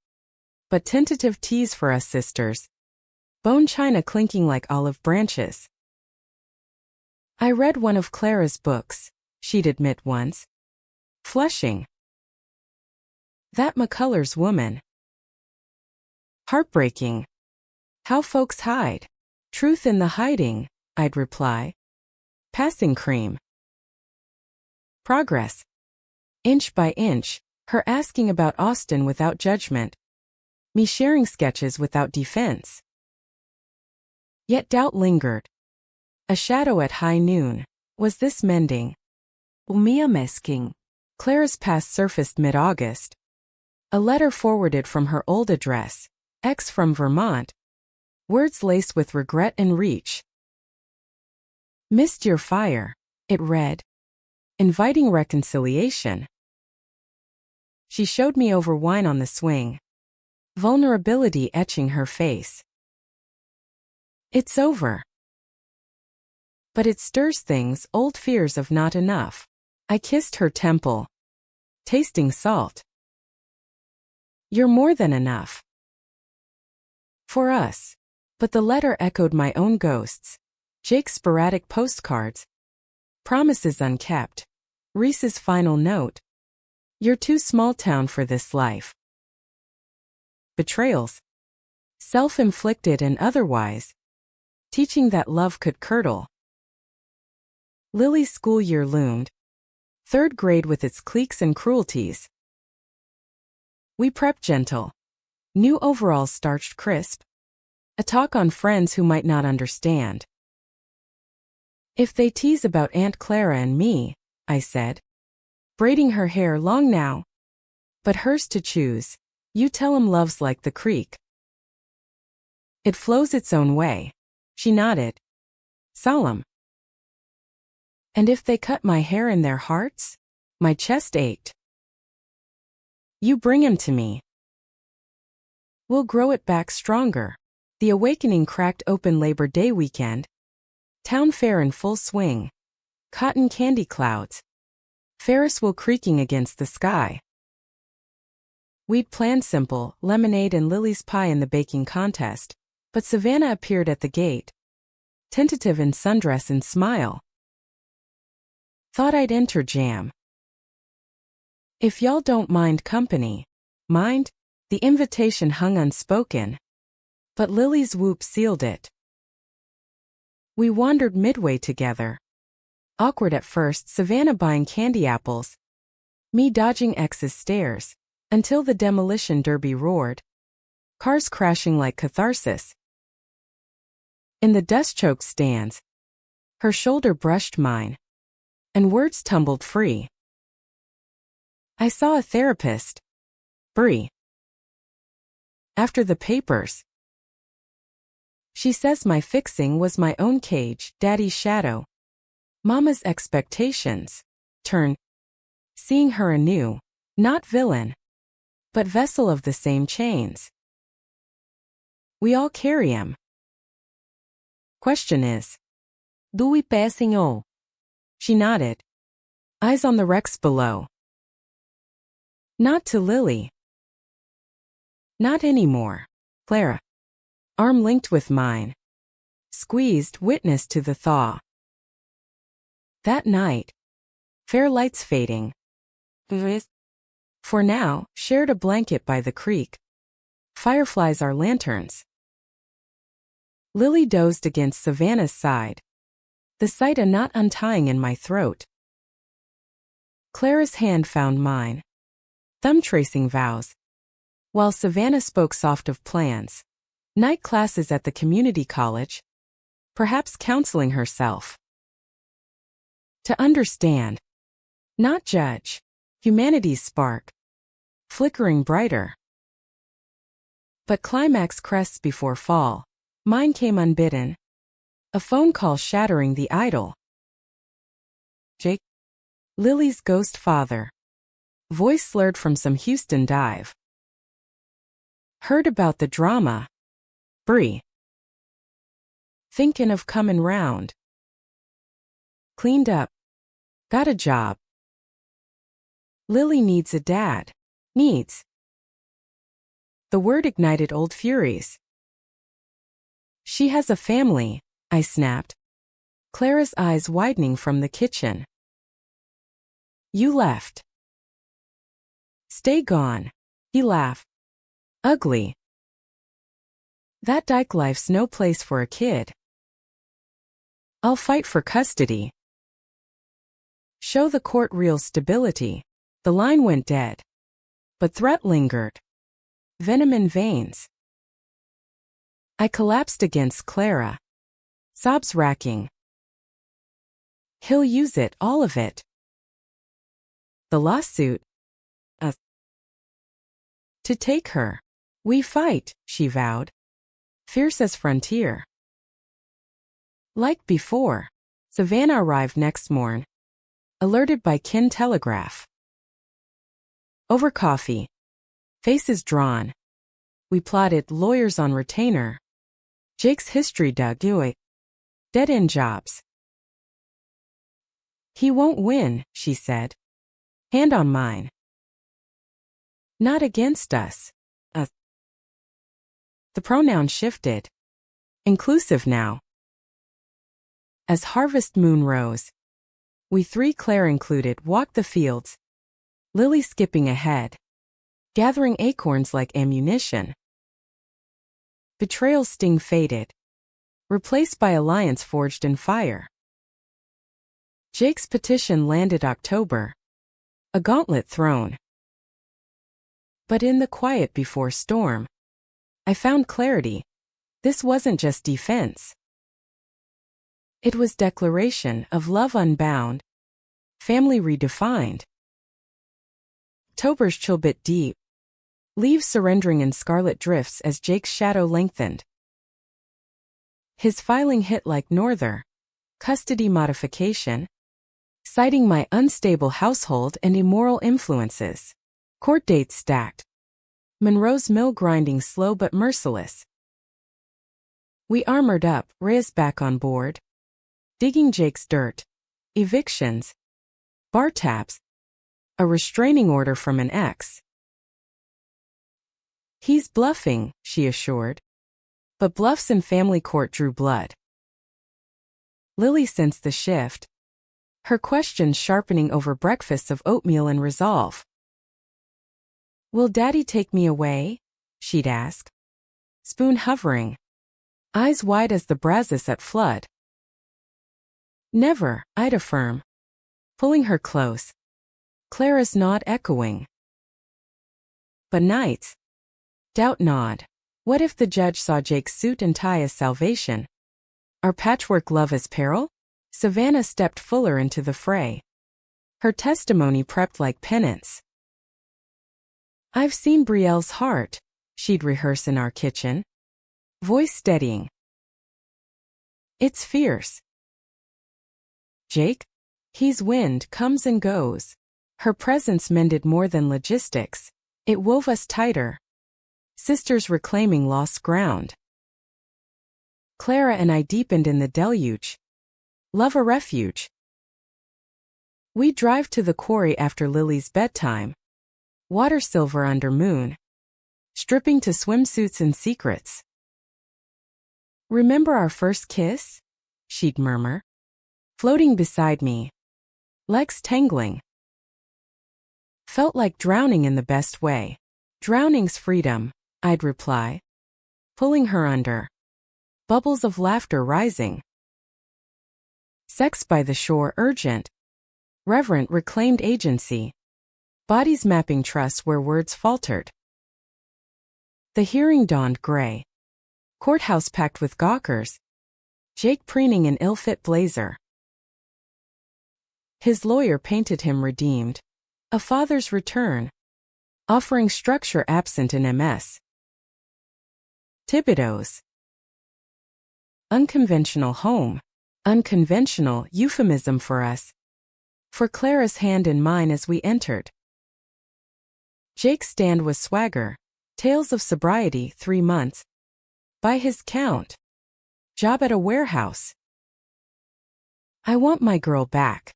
but tentative teas for us sisters, bone china clinking like olive branches. I read one of Clara's books, she'd admit once, flushing. That McCullers woman. Heartbreaking. How folks hide. Truth in the hiding, I'd reply. Passing cream. Progress. Inch by inch, her asking about Austin without judgment. Me sharing sketches without defense. Yet doubt lingered. A shadow at high noon. Was this mending? Umiamesking. Clara's past surfaced mid-August. A letter forwarded from her old address, ex from Vermont. Words laced with regret and reach. Missed your fire, it read. Inviting reconciliation. She showed me over wine on the swing. Vulnerability etching her face. It's over. But it stirs things, old fears of not enough. I kissed her temple, tasting salt. You're more than enough. For us. But the letter echoed my own ghosts. Jake's sporadic postcards. Promises unkept. Reese's final note. You're too small town for this life. Betrayals. Self-inflicted and otherwise. Teaching that love could curdle. Lily's school year loomed. 3rd grade with its cliques and cruelties. We prepped gentle. New overalls starched crisp. A talk on friends who might not understand. If they tease about Aunt Clara and me, I said. Braiding her hair long now. But hers to choose. You tell 'em love's like the creek. It flows its own way. She nodded. Solemn. And if they cut my hair in their hearts? My chest ached. You bring 'em to me. We'll grow it back stronger. The awakening cracked open Labor Day weekend. Town fair in full swing. Cotton candy clouds. Ferris wheel creaking against the sky. We'd planned simple, lemonade and Lily's pie in the baking contest, but Savannah appeared at the gate. Tentative in sundress and smile. Thought I'd enter jam. If y'all don't mind company. Mind? The invitation hung unspoken. But Lily's whoop sealed it. We wandered midway together. Awkward at first, Savannah buying candy apples. Me dodging X's stares. Until the demolition derby roared. Cars crashing like catharsis. In the dust-choked stands, her shoulder brushed mine, and words tumbled free. I saw a therapist. Brie. After the papers. She says my fixing was my own cage, daddy's shadow. Mama's expectations. Turn. Seeing her anew, not villain, but vessel of the same chains. We all carry 'em. Question is, do we passing all? She nodded. Eyes on the wrecks below. Not to Lily. Not anymore. Clara. Arm linked with mine. Squeezed, witness to the thaw. That night. Fair lights fading. For now, shared a blanket by the creek. Fireflies are lanterns. Lily dozed against Savannah's side. The sight a knot untying in my throat. Clara's hand found mine. Thumb tracing vows. While Savannah spoke soft of plans. Night classes at the community college. Perhaps counseling herself. To understand. Not judge. Humanity's spark. Flickering brighter. But climax crests before fall. Mine came unbidden. A phone call shattering the idyll. Jake. Lily's ghost father. Voice slurred from some Houston dive. Heard about the drama. Brie. Thinking of comin' round. Cleaned up. Got a job. Lily needs a dad. Needs. The word ignited old furies. She has a family, I snapped. Clara's eyes widening from the kitchen. You left. Stay gone. He laughed. Ugly. That dyke life's no place for a kid. I'll fight for custody. Show the court real stability. The line went dead. But threat lingered. Venom in veins. I collapsed against Clara. Sobs racking. He'll use it, all of it. The lawsuit. To take her. We fight, she vowed. Fierce as frontier. Like before, Savannah arrived next morn. Alerted by kin telegraph. Over coffee. Faces drawn. We plotted lawyers on retainer. Jake's history dug it. Dead-end jobs. He won't win, she said. Hand on mine. Not against us. The pronoun shifted. Inclusive now. As harvest moon rose, we three, Claire included, walked the fields. Lily skipping ahead. Gathering acorns like ammunition. Betrayal's sting faded. Replaced by alliance forged in fire. Jake's petition landed October. A gauntlet thrown. But in the quiet before storm, I found clarity. This wasn't just defense. It was declaration of love unbound. Family redefined. October's chill bit deep. Leaves surrendering in scarlet drifts as Jake's shadow lengthened. His filing hit like norther. Custody modification. Citing my unstable household and immoral influences. Court dates stacked. Monroe's mill grinding slow but merciless. We armored up, Reyes back on board. Digging Jake's dirt. Evictions. Bar tabs. A restraining order from an ex. He's bluffing, she assured. But bluffs in family court drew blood. Lily sensed the shift. Her questions sharpening over breakfasts of oatmeal and resolve. Will Daddy take me away? She'd ask. Spoon hovering. Eyes wide as the Brazos at flood. Never, I'd affirm. Pulling her close. Clara's nod echoing. But nights. Doubt nod. What if the judge saw Jake's suit and tie as salvation? Our patchwork love as peril? Savannah stepped fuller into the fray. Her testimony prepped like penance. I've seen Brielle's heart, she'd rehearse in our kitchen. Voice steadying. It's fierce. Jake? He's wind, comes and goes. Her presence mended more than logistics. It wove us tighter. Sisters reclaiming lost ground. Clara and I deepened in the deluge. Love a refuge. We drive to the quarry after Lily's bedtime. Water silver under moon. Stripping to swimsuits and secrets. Remember our first kiss? She'd murmur. Floating beside me. Legs tangling. Felt like drowning in the best way. Drowning's freedom, I'd reply. Pulling her under. Bubbles of laughter rising. Sex by the shore urgent. Reverent reclaimed agency. Bodies mapping trust where words faltered. The hearing dawned gray. Courthouse packed with gawkers. Jake preening an ill-fit blazer. His lawyer painted him redeemed. A father's return. Offering structure absent in MS. Thibodeau's. Unconventional home. Unconventional euphemism for us. For Clara's hand in mine as we entered. Jake's stand was swagger. Tales of sobriety 3 months. By his count. Job at a warehouse. I want my girl back.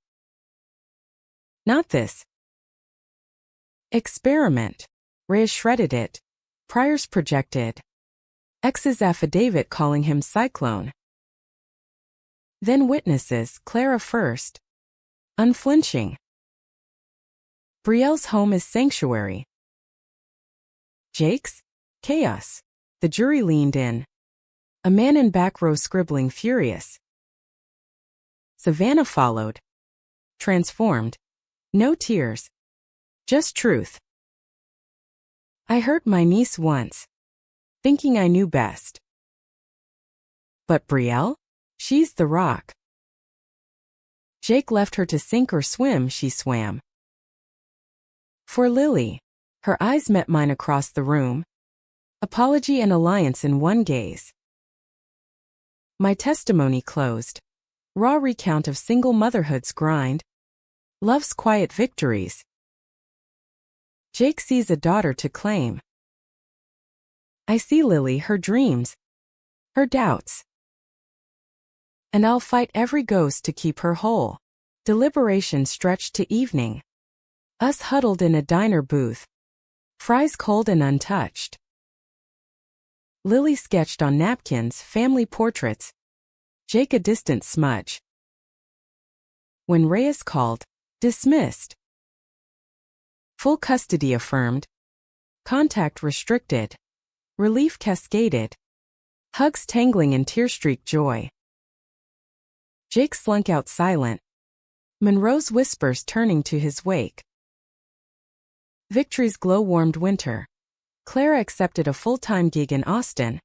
Not this. Experiment. Reyes shredded it. Priors projected. Ex's affidavit calling him Cyclone. Then witnesses, Clara first. Unflinching. Brielle's home is sanctuary. Jake's? Chaos. The jury leaned in. A man in back row scribbling furious. Savannah followed. Transformed. No tears. Just truth. I hurt my niece once. Thinking I knew best. But Brielle? She's the rock. Jake left her to sink or swim, she swam. For Lily. Her eyes met mine across the room. Apology and alliance in one gaze. My testimony closed. Raw recount of single motherhood's grind. Love's quiet victories. Jake sees a daughter to claim. I see Lily, her dreams. Her doubts. And I'll fight every ghost to keep her whole. Deliberation stretched to evening. Us huddled in a diner booth. Fries cold and untouched. Lily sketched on napkins family portraits. Jake a distant smudge. When Reyes called, dismissed. Full custody affirmed. Contact restricted. Relief cascaded. Hugs tangling in tear-streaked joy. Jake slunk out silent. Monroe's whispers turning to his wake. Victory's glow-warmed winter. Clara accepted a full-time gig in Austin.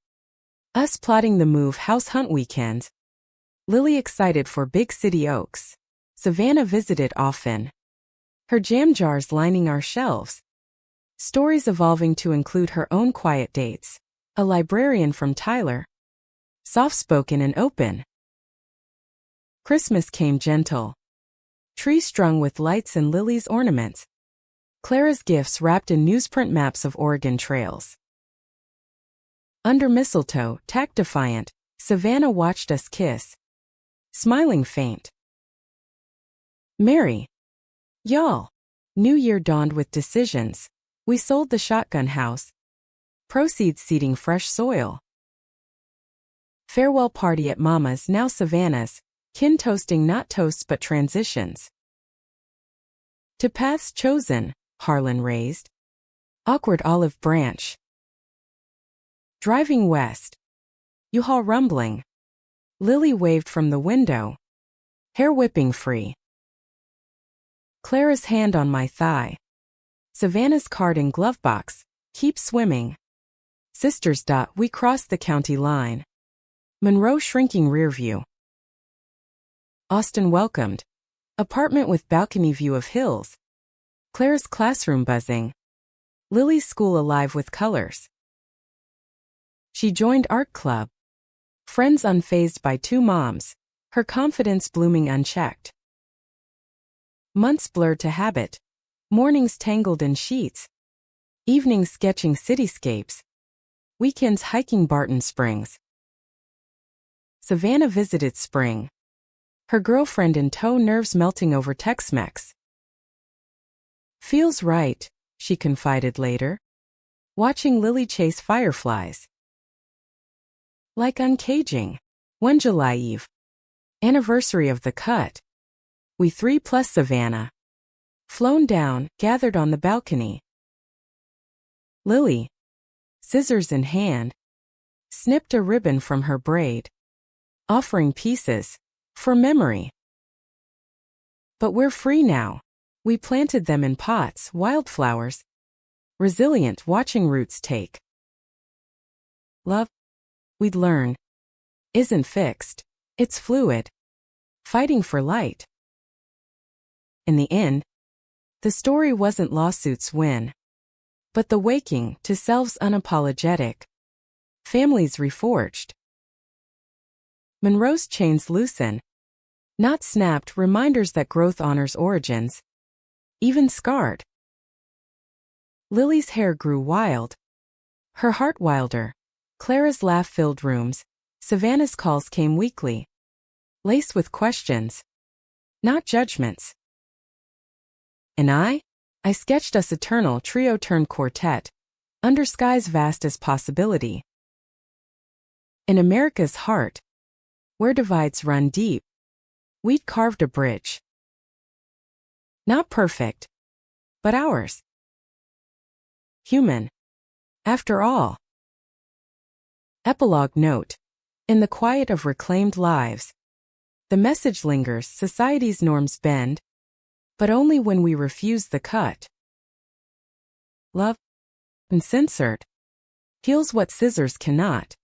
Us plotting the move house hunt weekends. Lily excited for big city oaks. Savannah visited often. Her jam jars lining our shelves. Stories evolving to include her own quiet dates. A librarian from Tyler. Soft-spoken and open. Christmas came gentle. Tree strung with lights and Lily's ornaments. Clara's gifts wrapped in newsprint maps of Oregon trails. Under mistletoe, tact-defiant, Savannah watched us kiss. Smiling faint. Merry. Y'all. New Year dawned with decisions. We sold the shotgun house. Proceeds seeding fresh soil. Farewell party at Mama's, now Savannah's. Kin toasting not toasts but transitions. To paths chosen, Harlan raised. Awkward olive branch. Driving west. U-Haul rumbling. Lily waved from the window. Hair whipping free. Clara's hand on my thigh. Savannah's card in glove box. Keep swimming. Sisters. We crossed the county line. Monroe shrinking rear view. Austin welcomed. Apartment with balcony view of hills. Claire's classroom buzzing. Lily's school alive with colors. She joined art club. Friends unfazed by two moms, her confidence blooming unchecked. Months blurred to habit. Mornings tangled in sheets. Evenings sketching cityscapes. Weekends hiking Barton Springs. Savannah visited spring. Her girlfriend in tow, nerves melting over Tex-Mex. Feels right, she confided later. Watching Lily chase fireflies. Like uncaging. One July Eve. Anniversary of the cut. We 3 plus Savannah. Flown down, gathered on the balcony. Lily, scissors in hand, snipped a ribbon from her braid, offering pieces, for memory. But we're free now. We planted them in pots, wildflowers. Resilient, watching roots take. Love, we'd learn, isn't fixed. It's fluid. Fighting for light. In the end, the story wasn't lawsuits win, but the waking to selves unapologetic. Families reforged. Monroe's chains loosen. Not snapped, reminders that growth honors origins. Even scarred. Lily's hair grew wild. Her heart wilder. Clara's laugh filled rooms. Savannah's calls came weekly. Laced with questions. Not judgments. And I sketched us eternal trio turned quartet. Under skies vast as possibility. In America's heart, where divides run deep, we'd carved a bridge. Not perfect, but ours. Human. After all. Epilogue note. In the quiet of reclaimed lives, the message lingers, society's norms bend, but only when we refuse the cut. Love, uncensored, heals what scissors cannot.